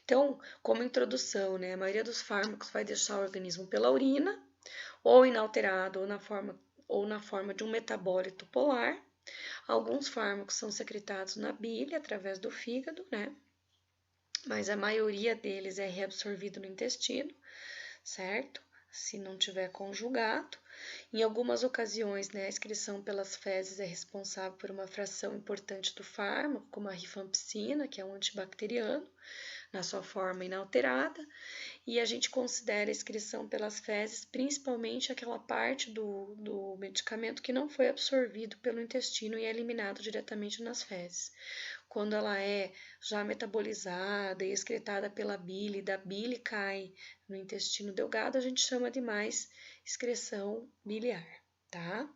Então, como introdução, né, a maioria dos fármacos vai deixar o organismo pela urina, ou inalterado, ou na forma de um metabólito polar. Alguns fármacos são secretados na bile, através do fígado, né? Mas a maioria deles é reabsorvido no intestino, certo? Se não tiver conjugado. Em algumas ocasiões, né, a excreção pelas fezes é responsável por uma fração importante do fármaco, como a rifampicina, que é um antibacteriano, na sua forma inalterada, e a gente considera a excreção pelas fezes principalmente aquela parte do medicamento que não foi absorvido pelo intestino e é eliminado diretamente nas fezes. Quando ela é já metabolizada e excretada pela bile, da bile cai no intestino delgado, a gente chama de mais excreção biliar, tá?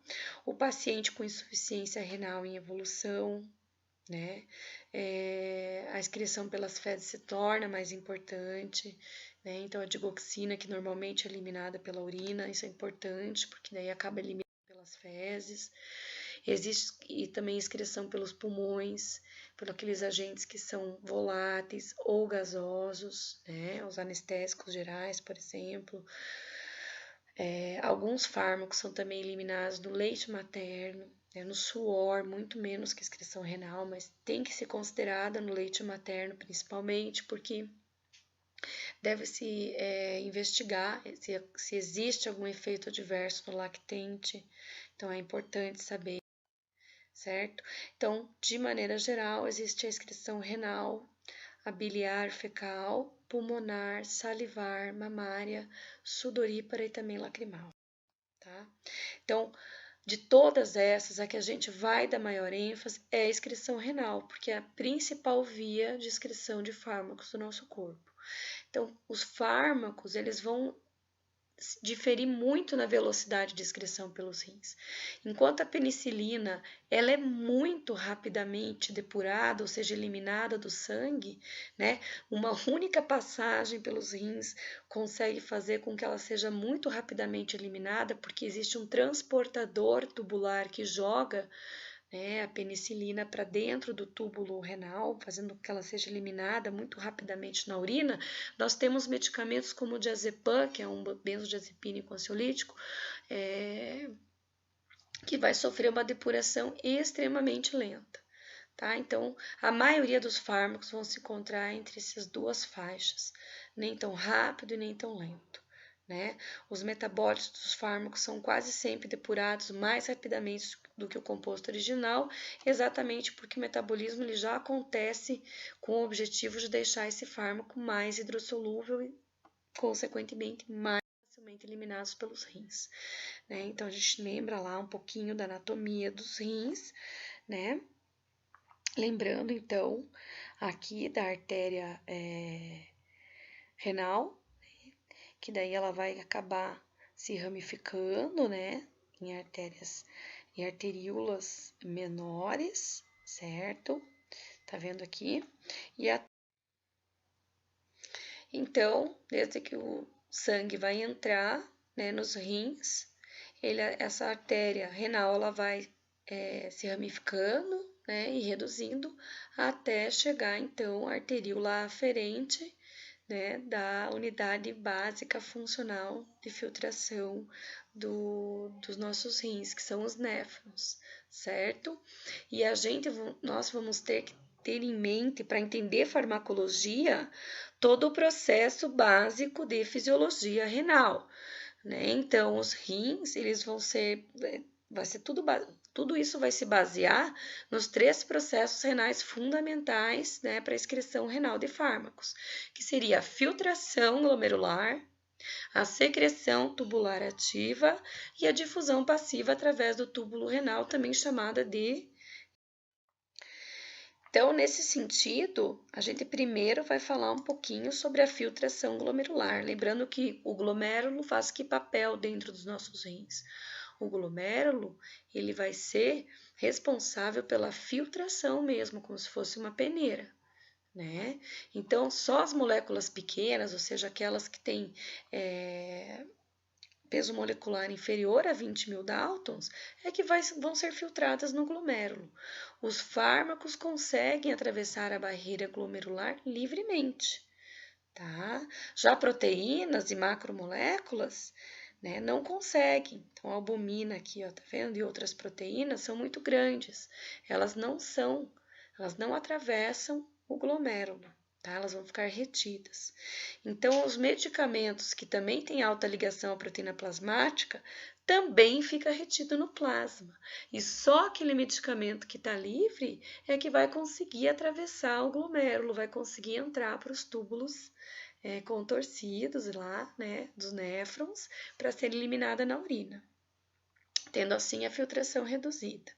O paciente com insuficiência renal em evolução, né? A excreção pelas fezes se torna mais importante, né? Então, a digoxina, que normalmente é eliminada pela urina, isso é importante, porque daí acaba eliminando pelas fezes. Existe e também excreção pelos pulmões, por aqueles agentes que são voláteis ou gasosos, né? Os anestésicos gerais, por exemplo. Alguns fármacos são também eliminados do leite materno, né, no suor, muito menos que excreção renal, mas tem que ser considerada no leite materno principalmente, porque Deve-se investigar se existe algum efeito adverso no lactente, então é importante saber, certo? Então, de maneira geral, existe a excreção renal, a biliar fecal, pulmonar, salivar, mamária, sudorípara e também lacrimal, tá? Então, de todas essas, a que a gente vai dar maior ênfase é a excreção renal, porque é a principal via de excreção de fármacos do nosso corpo. Então, os fármacos, eles vão diferir muito na velocidade de excreção pelos rins. Enquanto a penicilina, ela é muito rapidamente depurada, ou seja, eliminada do sangue, né? Uma única passagem pelos rins consegue fazer com que ela seja muito rapidamente eliminada, porque existe um transportador tubular que joga, né, a penicilina para dentro do túbulo renal, fazendo com que ela seja eliminada muito rapidamente na urina. Nós temos medicamentos como o diazepam, que é um benzodiazepínico ansiolítico, que vai sofrer uma depuração extremamente lenta. Tá? Então, a maioria dos fármacos vão se encontrar entre essas duas faixas, nem tão rápido e nem tão lento. Né? Os metabólitos dos fármacos são quase sempre depurados mais rapidamente do que o composto original, exatamente porque o metabolismo ele já acontece com o objetivo de deixar esse fármaco mais hidrossolúvel e, consequentemente, mais facilmente eliminados pelos rins. Né? Então, a gente lembra lá um pouquinho da anatomia dos rins, né? Lembrando, então, aqui da artéria renal, que daí ela vai acabar se ramificando, né, em arteríolas menores, certo? Tá vendo aqui? Então, desde que o sangue vai entrar, né, nos rins, essa artéria renal ela vai se ramificando, né, e reduzindo até chegar então à arteríola aferente, né, da unidade básica funcional de filtração dos nossos rins, que são os néfrons, certo? E nós vamos ter que ter em mente, para entender farmacologia, todo o processo básico de fisiologia renal, né? Então, os rins, eles vão ser, vai ser tudo isso vai se basear nos 3 processos renais fundamentais, né, para a excreção renal de fármacos, que seria a filtração glomerular, a secreção tubular ativa e a difusão passiva através do túbulo renal, também chamada de. Então, nesse sentido, a gente primeiro vai falar um pouquinho sobre a filtração glomerular, lembrando que o glomérulo faz que papel dentro dos nossos rins? O glomérulo, ele vai ser responsável pela filtração mesmo, como se fosse uma peneira, né? Então, só as moléculas pequenas, ou seja, aquelas que têm peso molecular inferior a 20.000 Daltons, é que vão ser filtradas no glomérulo. Os fármacos conseguem atravessar a barreira glomerular livremente, tá? Já proteínas e macromoléculas, né, não conseguem. Então, a albumina aqui, ó, tá vendo? E outras proteínas são muito grandes. Elas não atravessam o glomérulo, tá? Elas vão ficar retidas. Então, os medicamentos que também têm alta ligação à proteína plasmática também fica retido no plasma. E só aquele medicamento que está livre é que vai conseguir atravessar o glomérulo, vai conseguir entrar para os túbulos contorcidos lá, né, dos néfrons, para ser eliminada na urina, tendo assim a filtração reduzida.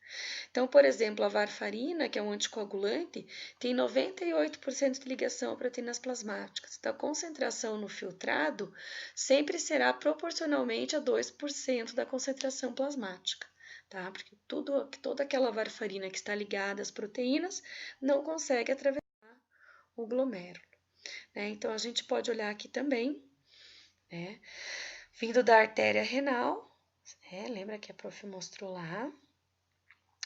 Então, por exemplo, a varfarina, que é um anticoagulante, tem 98% de ligação a proteínas plasmáticas. Então, a concentração no filtrado sempre será proporcionalmente a 2% da concentração plasmática, tá? Porque toda aquela varfarina que está ligada às proteínas não consegue atravessar o glomérulo. Né? Então, a gente pode olhar aqui também, né? Vindo da artéria renal, lembra que a prof mostrou lá,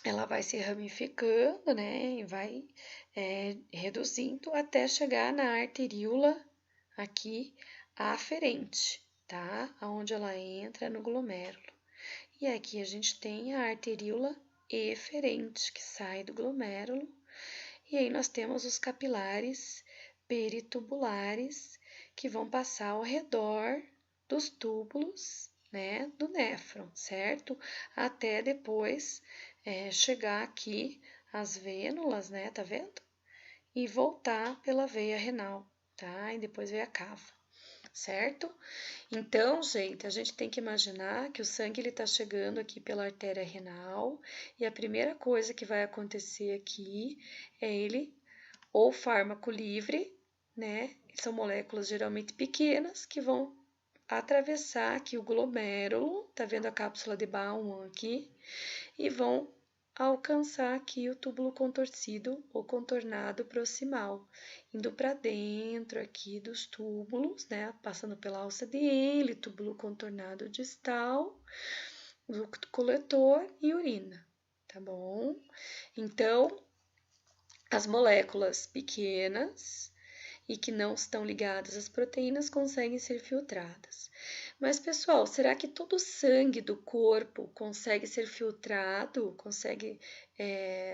ela vai se ramificando, né? E vai reduzindo até chegar na arteríola aqui aferente, tá? Onde ela entra no glomérulo. E aqui a gente tem a arteríola eferente, que sai do glomérulo. E aí nós temos os capilares peritubulares, que vão passar ao redor dos túbulos, né, do néfron, certo? Até depois chegar aqui as vênulas, né, tá vendo? E voltar pela veia renal, tá? E depois veia cava, certo? Então, gente, a gente tem que imaginar que o sangue ele tá chegando aqui pela artéria renal e a primeira coisa que vai acontecer aqui é ele ou fármaco livre, né? São moléculas geralmente pequenas que vão atravessar aqui o glomérulo, tá vendo a cápsula de Bowman aqui? E vão alcançar aqui o túbulo contorcido ou contornado proximal, indo para dentro aqui dos túbulos, né? Passando pela alça de Ehle, túbulo contornado distal, ducto coletor e urina, tá bom? Então, as moléculas pequenas e que não estão ligadas às proteínas conseguem ser filtradas. Mas, pessoal, será que todo o sangue do corpo consegue ser filtrado,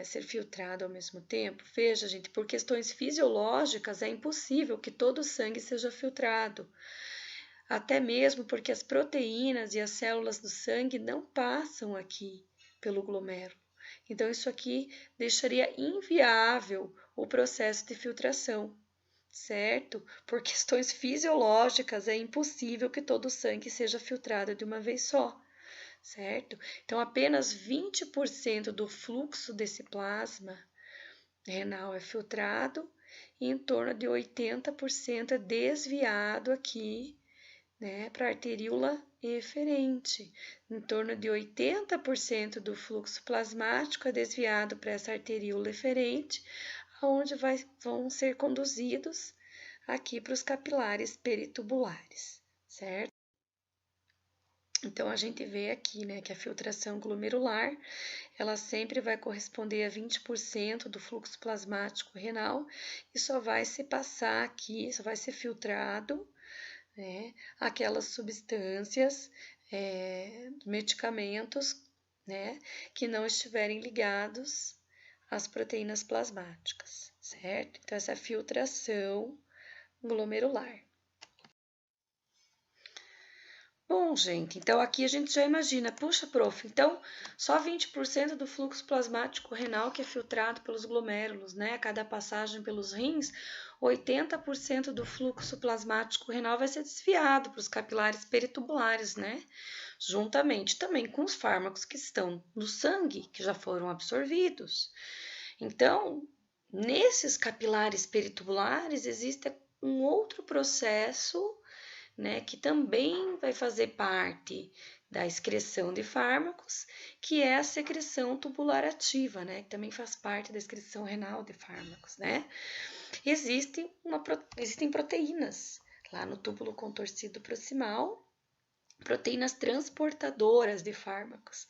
ser filtrado ao mesmo tempo? Veja, gente, por questões fisiológicas é impossível que todo o sangue seja filtrado. Até mesmo porque as proteínas e as células do sangue não passam aqui pelo glomérulo. Então, isso aqui deixaria inviável o processo de filtração, certo? Por questões fisiológicas, é impossível que todo o sangue seja filtrado de uma vez só, certo? Então, apenas 20% do fluxo desse plasma renal é filtrado e em torno de 80% é desviado aqui, né, para a arteríola eferente. Em torno de 80% do fluxo plasmático é desviado para essa arteríola eferente, onde vão ser conduzidos aqui para os capilares peritubulares, certo? Então, a gente vê aqui, né, que a filtração glomerular, ela sempre vai corresponder a 20% do fluxo plasmático renal e só vai se passar aqui, só vai ser filtrado, né, aquelas substâncias, medicamentos, né, que não estiverem ligados às proteínas plasmáticas, certo? Então, essa filtração glomerular. Bom, gente, então aqui a gente já imagina, puxa, prof, então só 20% do fluxo plasmático renal que é filtrado pelos glomérulos, né? A cada passagem pelos rins, 80% do fluxo plasmático renal vai ser desviado para os capilares peritubulares, né? Juntamente também com os fármacos que estão no sangue, que já foram absorvidos. Então, nesses capilares peritubulares existe um outro processo, né, que também vai fazer parte da excreção de fármacos, que é a secreção tubular ativa, né, que também faz parte da excreção renal de fármacos, né. Existem proteínas lá no túbulo contorcido proximal, proteínas transportadoras de fármacos.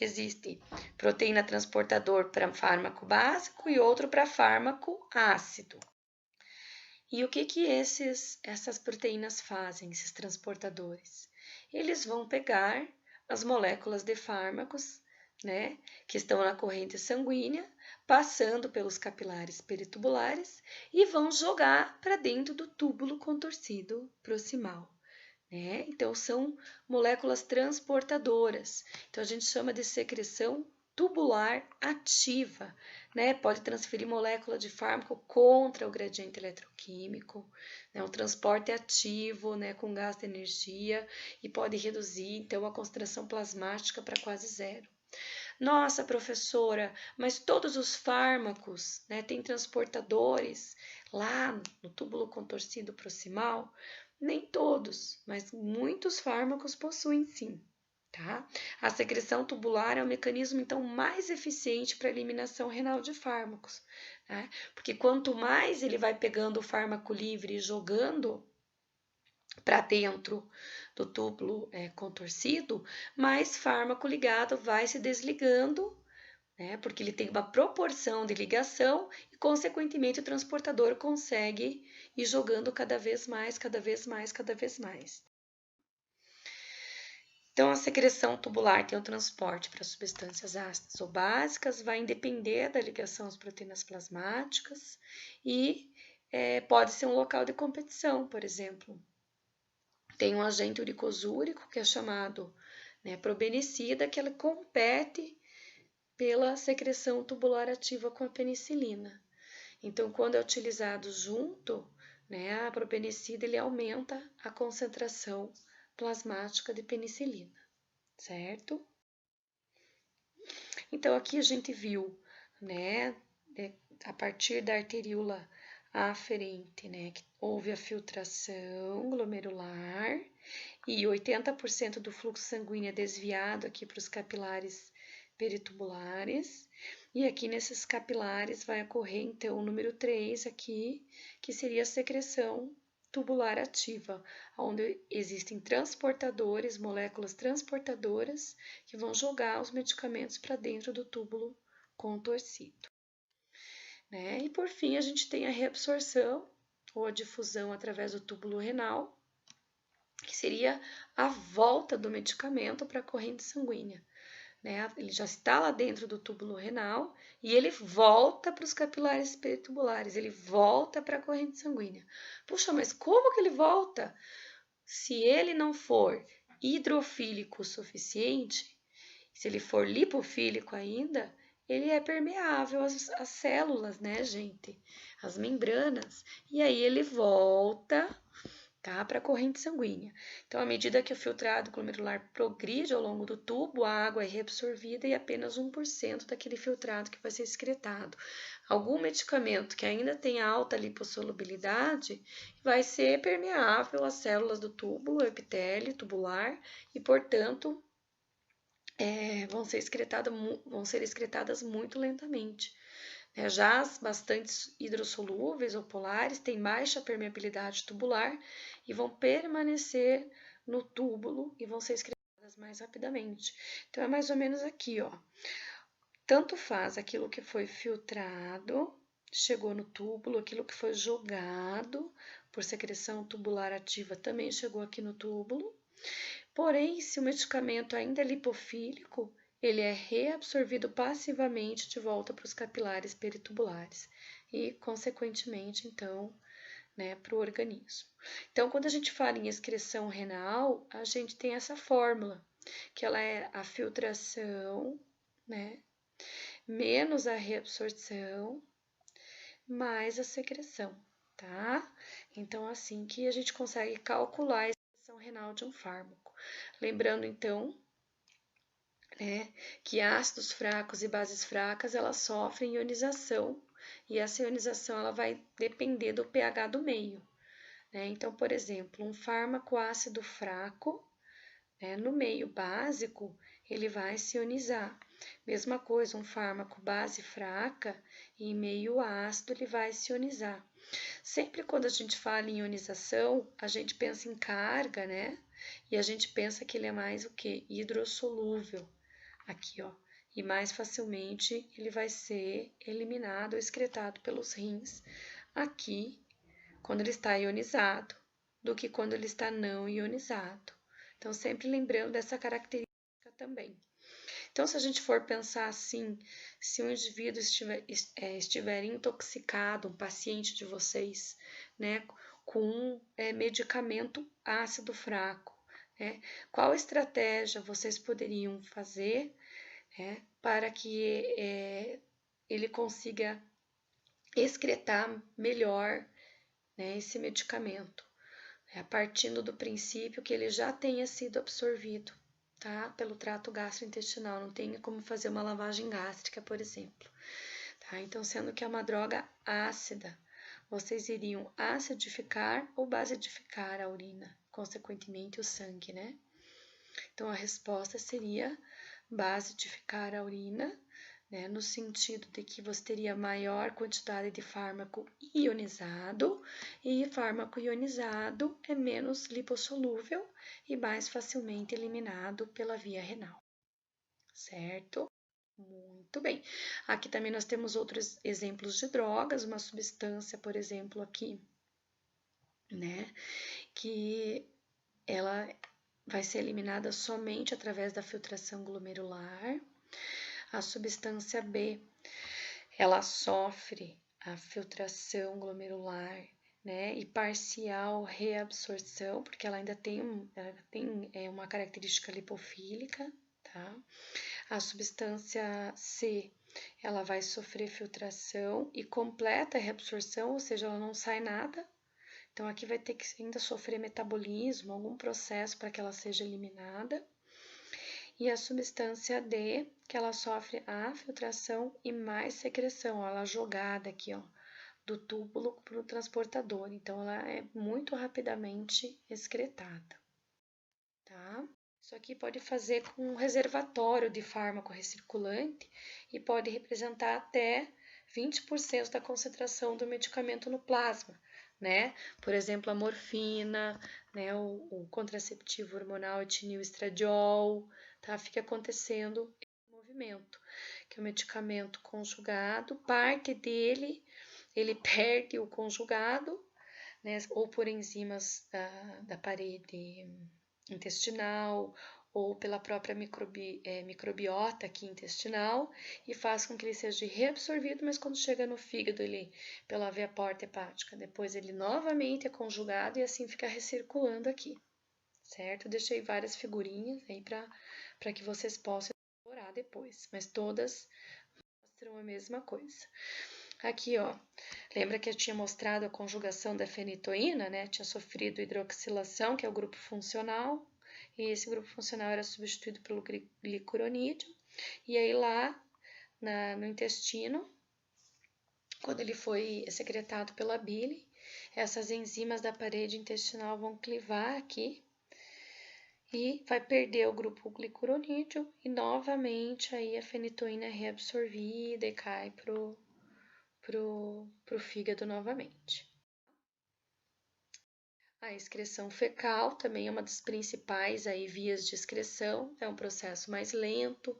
Existe proteína transportador para fármaco básico e outro para fármaco ácido. E o que essas proteínas fazem, esses transportadores? Eles vão pegar as moléculas de fármacos, né, que estão na corrente sanguínea, passando pelos capilares peritubulares e vão jogar para dentro do túbulo contorcido proximal, né? Então, são moléculas transportadoras. Então, a gente chama de secreção tubular ativa, né? Pode transferir molécula de fármaco contra o gradiente eletroquímico, né? O transporte é ativo, né? Com gasto de energia e pode reduzir, então, a concentração plasmática para quase zero. Nossa, professora, mas todos os fármacos, né, têm transportadores lá no túbulo contorcido proximal? Nem todos, mas muitos fármacos possuem sim. Tá? A secreção tubular é o mecanismo então mais eficiente para a eliminação renal de fármacos, né? Porque quanto mais ele vai pegando o fármaco livre e jogando para dentro do túbulo contorcido, mais fármaco ligado vai se desligando, né? Porque ele tem uma proporção de ligação e, consequentemente, o transportador consegue ir jogando cada vez mais, cada vez mais, cada vez mais. Então, a secreção tubular tem o transporte para substâncias ácidas ou básicas, vai depender da ligação às proteínas plasmáticas e pode ser um local de competição, por exemplo. Tem um agente uricosúrico, que é chamado, né, probenicida, que ela compete pela secreção tubular ativa com a penicilina. Então, quando é utilizado junto, né, a probenicida ele aumenta a concentração plasmática de penicilina, certo? Então, aqui a gente viu, né, a partir da arteríola aferente, né, que houve a filtração glomerular e 80% do fluxo sanguíneo é desviado aqui para os capilares peritubulares. E aqui nesses capilares vai ocorrer, então, o número 3 aqui, que seria a secreção tubular ativa, onde existem transportadores, moléculas transportadoras, que vão jogar os medicamentos para dentro do túbulo contorcido. Né? E por fim, a gente tem a reabsorção ou a difusão através do túbulo renal, que seria a volta do medicamento para a corrente sanguínea. Né? Ele já está lá dentro do túbulo renal e ele volta para os capilares peritubulares, ele volta para a corrente sanguínea. Puxa, mas como que ele volta? Se ele não for hidrofílico o suficiente, se ele for lipofílico ainda, ele é permeável às células, né, gente? As membranas. E aí ele volta, tá, para a corrente sanguínea. Então, à medida que o filtrado glomerular progride ao longo do tubo, a água é reabsorvida e apenas 1% daquele filtrado que vai ser excretado. Algum medicamento que ainda tenha alta lipossolubilidade vai ser permeável às células do túbulo, epitélio tubular, e, portanto, vão ser excretadas muito lentamente. Já as bastante hidrossolúveis ou polares têm baixa permeabilidade tubular e vão permanecer no túbulo e vão ser excretadas mais rapidamente. Então, é mais ou menos aqui, ó. Tanto faz aquilo que foi filtrado, chegou no túbulo, aquilo que foi jogado por secreção tubular ativa também chegou aqui no túbulo. Porém, se o medicamento ainda é lipofílico, ele é reabsorvido passivamente de volta para os capilares peritubulares e, consequentemente, então, né, para o organismo. Então, quando a gente fala em excreção renal, a gente tem essa fórmula, que ela é a filtração, né, menos a reabsorção, mais a secreção, tá? Então, assim que a gente consegue calcular a excreção renal de um fármaco. Lembrando, então, né, que ácidos fracos e bases fracas, elas sofrem ionização, e essa ionização ela vai depender do pH do meio. Né? Então, por exemplo, um fármaco ácido fraco, né, no meio básico, ele vai se ionizar. Mesma coisa, um fármaco base fraca, em meio ácido, ele vai se ionizar. Sempre quando a gente fala em ionização, a gente pensa em carga, né? E a gente pensa que ele é mais o que? Hidrossolúvel. Aqui, ó. E mais facilmente ele vai ser eliminado ou excretado pelos rins aqui, quando ele está ionizado, do que quando ele está não ionizado. Então, sempre lembrando dessa característica também. Então, se a gente for pensar assim, se um indivíduo estiver intoxicado, um paciente de vocês, né, com medicamento ácido fraco, né, qual estratégia vocês poderiam fazer, para que ele consiga excretar melhor, né, esse medicamento, partindo do princípio que ele já tenha sido absorvido, tá, pelo trato gastrointestinal, não tenha como fazer uma lavagem gástrica, por exemplo. Tá? Então, sendo que é uma droga ácida, vocês iriam acidificar ou basidificar a urina, consequentemente o sangue, né? Então, a resposta seria basidificar a urina, né, no sentido de que você teria maior quantidade de fármaco ionizado, e fármaco ionizado é menos lipossolúvel e mais facilmente eliminado pela via renal, certo? Muito bem. Aqui também nós temos outros exemplos de drogas, uma substância, por exemplo, aqui, né, que ela vai ser eliminada somente através da filtração glomerular. A substância B, ela sofre a filtração glomerular, né, e parcial reabsorção, porque ela ainda tem uma característica lipofílica, tá? A substância C, ela vai sofrer filtração e completa reabsorção, ou seja, ela não sai nada. Então, aqui vai ter que ainda sofrer metabolismo, algum processo para que ela seja eliminada. E a substância D, que ela sofre a filtração e mais secreção, ela é jogada aqui, ó, do túbulo para o transportador. Então, ela é muito rapidamente excretada, tá? Isso aqui pode fazer com um reservatório de fármaco recirculante e pode representar até 20% da concentração do medicamento no plasma, né? Por exemplo, a morfina, né? O contraceptivo hormonal etinil estradiol, tá? Fica acontecendo esse movimento, que o medicamento conjugado, parte dele, ele perde o conjugado, né? Ou por enzimas da parede intestinal ou pela própria microbiota aqui intestinal e faz com que ele seja reabsorvido, mas quando chega no fígado, ele pela via porta hepática, depois ele novamente é conjugado e assim fica recirculando aqui, certo? Eu deixei várias figurinhas aí para que vocês possam explorar depois, mas todas mostram a mesma coisa. Aqui, ó, lembra que eu tinha mostrado a conjugação da fenitoína, né? Tinha sofrido hidroxilação, que é o grupo funcional, e esse grupo funcional era substituído pelo glicuronídeo. E aí lá no intestino, quando ele foi secretado pela bile, essas enzimas da parede intestinal vão clivar aqui e vai perder o grupo glicuronídeo e novamente aí a fenitoína é reabsorvida e cai pro fígado novamente. A excreção fecal também é uma das principais aí vias de excreção, é um processo mais lento,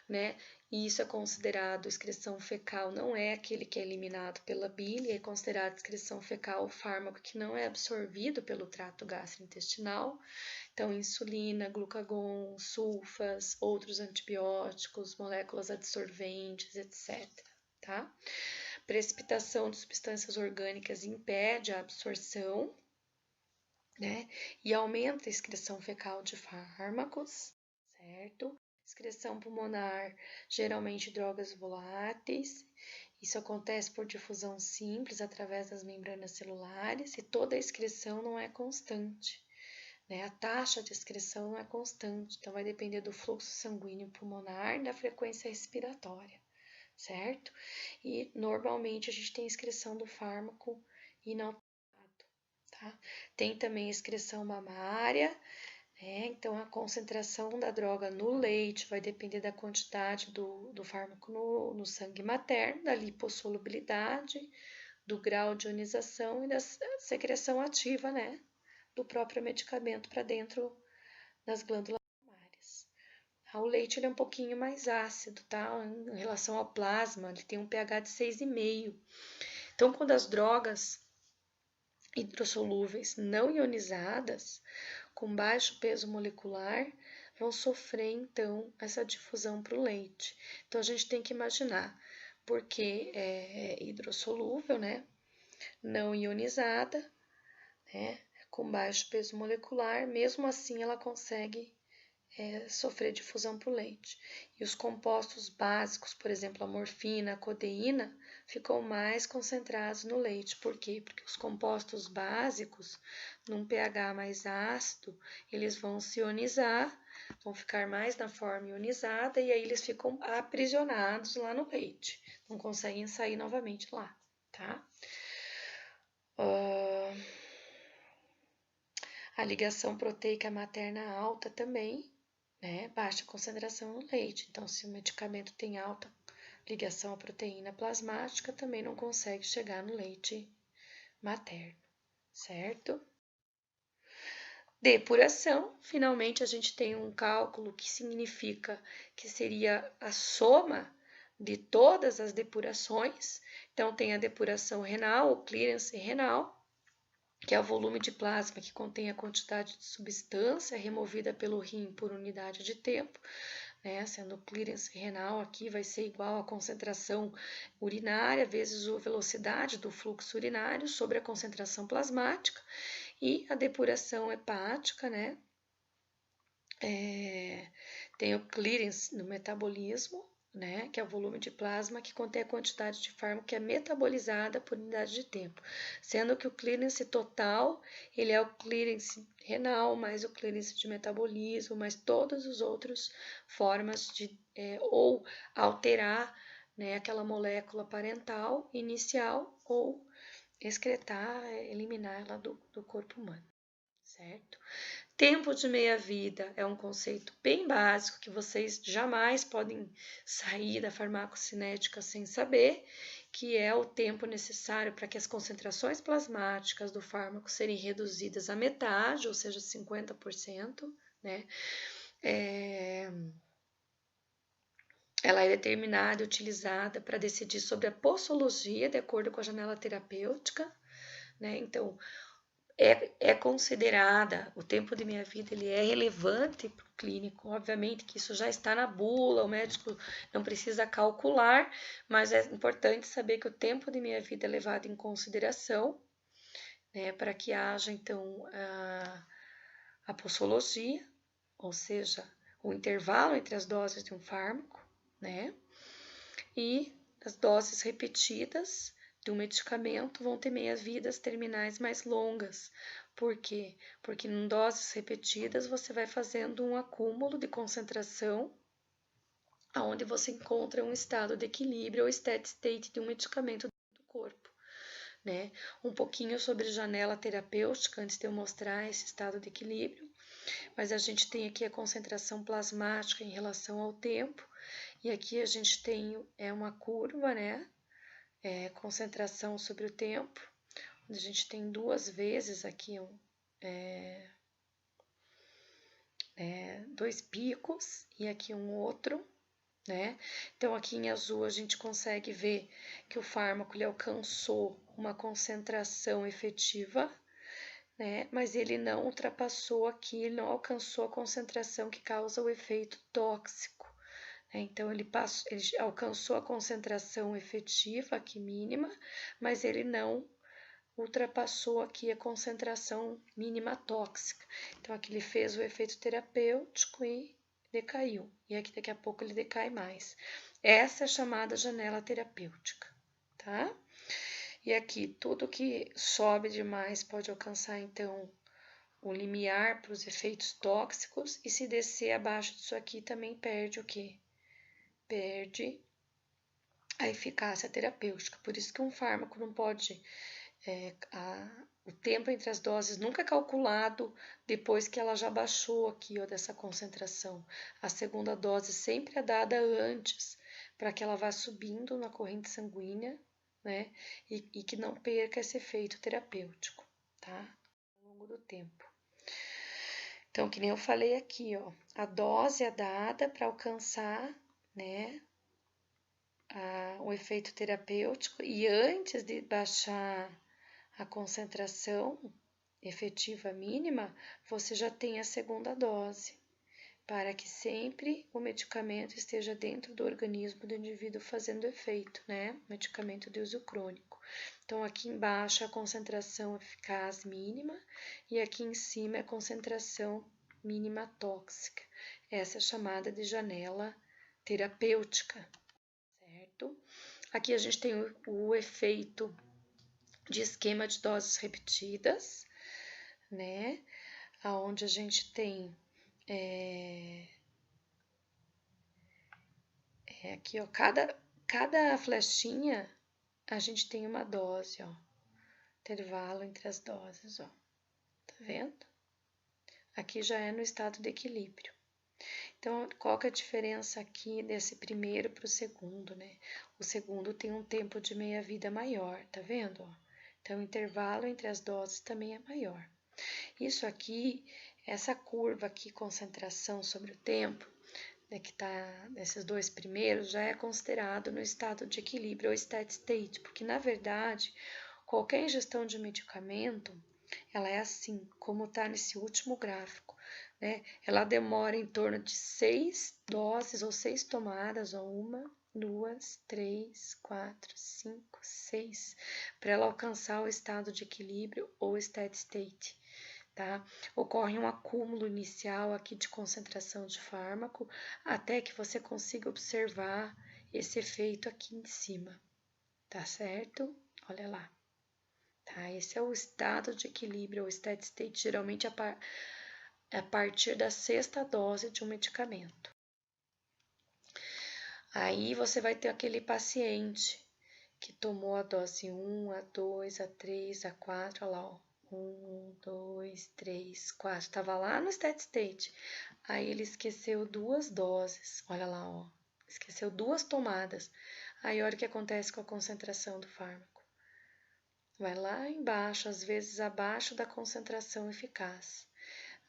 né? E isso é considerado excreção fecal, não é aquele que é eliminado pela bile, é considerado excreção fecal o fármaco que não é absorvido pelo trato gastrointestinal. Então, insulina, glucagon, sulfas, outros antibióticos, moléculas adsorventes, etc. Tá? Precipitação de substâncias orgânicas impede a absorção, né? E aumenta a excreção fecal de fármacos, certo? Excreção pulmonar, geralmente drogas voláteis. Isso acontece por difusão simples através das membranas celulares e toda a excreção não é constante, né? A taxa de excreção não é constante, então vai depender do fluxo sanguíneo pulmonar e da frequência respiratória, certo? E normalmente a gente tem excreção do fármaco inalterado, tá? Tem também excreção mamária, né? Então a concentração da droga no leite vai depender da quantidade do fármaco no sangue materno, da lipossolubilidade, do grau de ionização e da secreção ativa, né? Do próprio medicamento para dentro das glândulas mamárias. O leite ele é um pouquinho mais ácido, tá? Em relação ao plasma, ele tem um pH de 6,5. Então, quando as drogas hidrossolúveis não ionizadas, com baixo peso molecular, vão sofrer, então, essa difusão para o leite. Então, a gente tem que imaginar, porque é hidrossolúvel, né? Não ionizada, né? Com baixo peso molecular, mesmo assim ela consegue sofrer difusão para o leite. E os compostos básicos, por exemplo, a morfina, a codeína, ficam mais concentrados no leite. Por quê? Porque os compostos básicos, num pH mais ácido, eles vão se ionizar, vão ficar mais na forma ionizada e aí eles ficam aprisionados lá no leite. Não conseguem sair novamente lá, tá? A ligação proteica materna alta também, né? Baixa concentração no leite. Então, se o medicamento tem alta ligação à proteína plasmática, também não consegue chegar no leite materno, certo? Depuração, finalmente a gente tem um cálculo que significa que seria a soma de todas as depurações. Então, tem a depuração renal, ou clearance renal, que é o volume de plasma que contém a quantidade de substância removida pelo rim por unidade de tempo, né? Sendo o clearance renal aqui vai ser igual à concentração urinária vezes a velocidade do fluxo urinário sobre a concentração plasmática, e a depuração hepática, né? Tem o clearance no metabolismo, né, que é o volume de plasma que contém a quantidade de fármaco que é metabolizada por unidade de tempo, sendo que o clearance total, ele é o clearance renal, mais o clearance de metabolismo, mais todas as outras formas de ou alterar, né, aquela molécula parental inicial ou excretar, eliminar ela do corpo humano, certo? Tempo de meia-vida é um conceito bem básico que vocês jamais podem sair da farmacocinética sem saber, que é o tempo necessário para que as concentrações plasmáticas do fármaco serem reduzidas à metade, ou seja, 50%, né? Ela é determinada e utilizada para decidir sobre a posologia de acordo com a janela terapêutica, né? Então, é considerada, o tempo de meia-vida ele é relevante para o clínico, obviamente que isso já está na bula, o médico não precisa calcular, mas é importante saber que o tempo de meia-vida é levado em consideração, né, para que haja então a posologia, ou seja, o intervalo entre as doses de um fármaco, né, e as doses repetidas de um medicamento vão ter meias-vidas terminais mais longas. Por quê? Porque em doses repetidas você vai fazendo um acúmulo de concentração onde você encontra um estado de equilíbrio ou steady state de um medicamento do corpo, né? Um pouquinho sobre janela terapêutica antes de eu mostrar esse estado de equilíbrio, mas a gente tem aqui a concentração plasmática em relação ao tempo, e aqui a gente tem uma curva, né? Concentração sobre o tempo, onde a gente tem duas vezes aqui dois picos e aqui um outro, né? Então aqui em azul a gente consegue ver que o fármaco ele alcançou uma concentração efetiva, né? Mas ele não ultrapassou aqui, ele não alcançou a concentração que causa o efeito tóxico. Então, ele alcançou a concentração efetiva aqui mínima, mas ele não ultrapassou aqui a concentração mínima tóxica. Então, aqui ele fez o efeito terapêutico e decaiu. E aqui daqui a pouco ele decai mais. Essa é a chamada janela terapêutica, tá? E aqui, tudo que sobe demais pode alcançar, então, o limiar para os efeitos tóxicos, e se descer abaixo disso aqui, também perde o quê? Perde a eficácia terapêutica. Por isso que um fármaco não pode, o tempo entre as doses nunca é calculado depois que ela já baixou aqui, ó, dessa concentração. A segunda dose sempre é dada antes, para que ela vá subindo na corrente sanguínea, né, e que não perca esse efeito terapêutico, tá, ao longo do tempo. Então, que nem eu falei aqui, ó, a dose é dada para alcançar, né, o efeito terapêutico, e antes de baixar a concentração efetiva mínima, você já tem a segunda dose, para que sempre o medicamento esteja dentro do organismo do indivíduo fazendo efeito, né? Medicamento de uso crônico. Então, aqui embaixo a concentração eficaz mínima e aqui em cima a concentração mínima tóxica. Essa é chamada de janela terapêutica, certo? Aqui a gente tem o efeito de esquema de doses repetidas, né? Onde a gente tem aqui, ó, cada flechinha a gente tem uma dose, ó, intervalo entre as doses, ó, tá vendo? Aqui já é no estado de equilíbrio. Então, qual que é a diferença aqui desse primeiro para o segundo, né? O segundo tem um tempo de meia-vida maior, tá vendo? Ó? Então, o intervalo entre as doses também é maior. Isso aqui, essa curva aqui, concentração sobre o tempo, né, que tá nesses dois primeiros, já é considerado no estado de equilíbrio ou steady state, porque na verdade, qualquer ingestão de medicamento, ela é assim, como tá nesse último gráfico, né? Ela demora em torno de 6 doses ou 6 tomadas, ó, 1, 2, 3, 4, 5, 6, para ela alcançar o estado de equilíbrio ou steady state, tá? Ocorre um acúmulo inicial aqui de concentração de fármaco até que você consiga observar esse efeito aqui em cima, tá certo? Olha lá. Tá, esse é o estado de equilíbrio, ou steady state, geralmente a partir da 6ª dose de um medicamento. Aí você vai ter aquele paciente que tomou a dose 1, a 2, a 3, a 4, olha lá, ó. 1, 2, 3, 4, estava lá no steady state. Aí ele esqueceu 2 doses, olha lá, ó. Esqueceu 2 tomadas. Aí olha o que acontece com a concentração do fármaco. Vai lá embaixo, às vezes abaixo da concentração eficaz.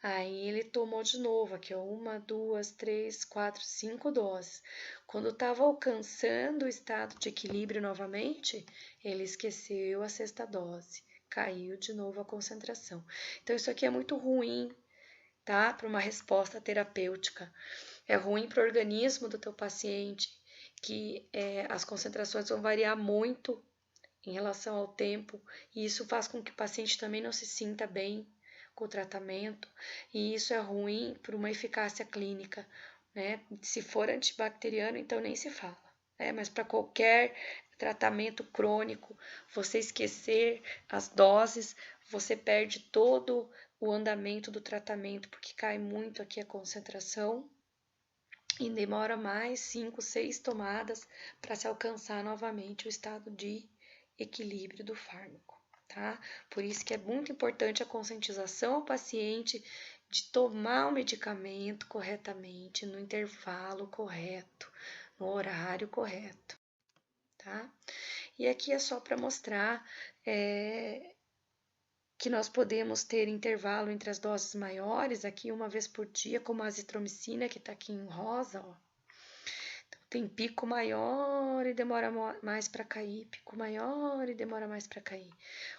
Aí ele tomou de novo aqui, ó, 1, 2, 3, 4, 5 doses. Quando estava alcançando o estado de equilíbrio novamente, ele esqueceu a 6ª dose, caiu de novo a concentração. Então isso aqui é muito ruim, tá? Para uma resposta terapêutica. É ruim para o organismo do teu paciente, que as concentrações vão variar muito em relação ao tempo, e isso faz com que o paciente também não se sinta bem com o tratamento, e isso é ruim para uma eficácia clínica, né? Se for antibacteriano, então nem se fala, né? Mas para qualquer tratamento crônico, você esquecer as doses, você perde todo o andamento do tratamento, porque cai muito aqui a concentração e demora mais 5, 6 tomadas para se alcançar novamente o estado de equilíbrio do fármaco, tá? Por isso que é muito importante a conscientização ao paciente de tomar o medicamento corretamente, no intervalo correto, no horário correto, tá? E aqui é só para mostrar que nós podemos ter intervalo entre as doses maiores, aqui uma vez por dia, como a azitromicina, que está aqui em rosa, ó. Tem pico maior e demora mais para cair, pico maior e demora mais para cair.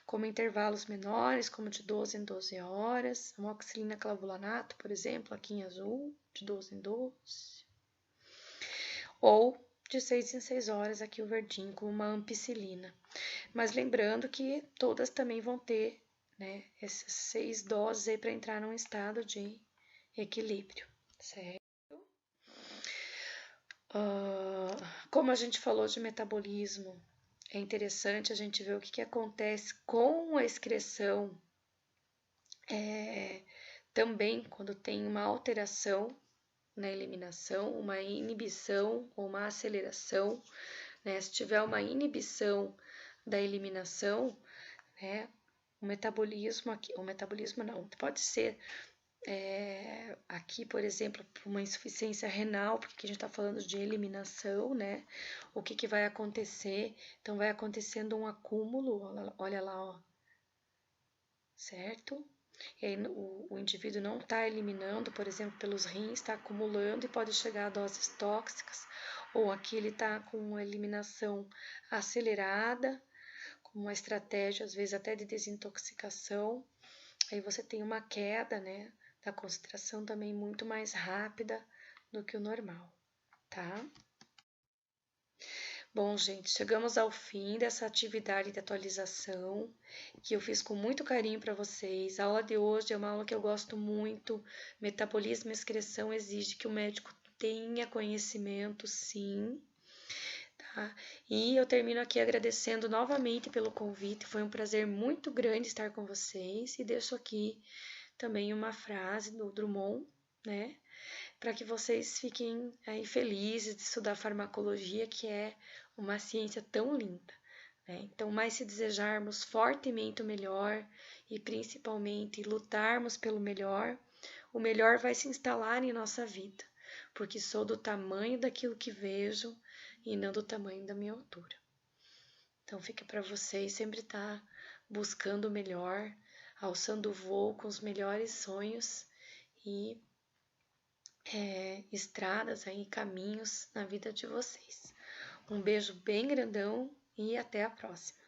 Como intervalos menores, como de 12 em 12 horas, amoxicilina clavulanato, por exemplo, aqui em azul, de 12 em 12. Ou de 6 em 6 horas, aqui o verdinho, como uma ampicilina. Mas lembrando que todas também vão ter, né, essas 6 doses aí para entrar num estado de equilíbrio, certo? Como a gente falou de metabolismo, é interessante a gente ver o que acontece com a excreção também quando tem uma alteração na eliminação, uma inibição ou uma aceleração, né? Se tiver uma inibição da eliminação, né? O metabolismo não, pode ser aqui, por exemplo, uma insuficiência renal, porque a gente está falando de eliminação, né? O que vai acontecer? Então, vai acontecendo um acúmulo, olha lá, ó, certo? E aí, o indivíduo não está eliminando, por exemplo, pelos rins, está acumulando e pode chegar a doses tóxicas, ou aqui ele está com uma eliminação acelerada, com uma estratégia, às vezes, até de desintoxicação. Aí você tem uma queda, né, da concentração também muito mais rápida do que o normal, tá? Bom, gente, chegamos ao fim dessa atividade de atualização que eu fiz com muito carinho para vocês. A aula de hoje é uma aula que eu gosto muito. Metabolismo e excreção exige que o médico tenha conhecimento, sim. Tá? E eu termino aqui agradecendo novamente pelo convite. Foi um prazer muito grande estar com vocês. E deixo aqui também uma frase do Drummond, né? Para que vocês fiquem aí felizes de estudar farmacologia, que é uma ciência tão linda, né? Então, mais se desejarmos fortemente o melhor e principalmente lutarmos pelo melhor, o melhor vai se instalar em nossa vida, porque sou do tamanho daquilo que vejo e não do tamanho da minha altura. Então, fica para vocês sempre estar buscando o melhor, alçando o voo com os melhores sonhos e estradas aí, caminhos na vida de vocês. Um beijo bem grandão e até a próxima.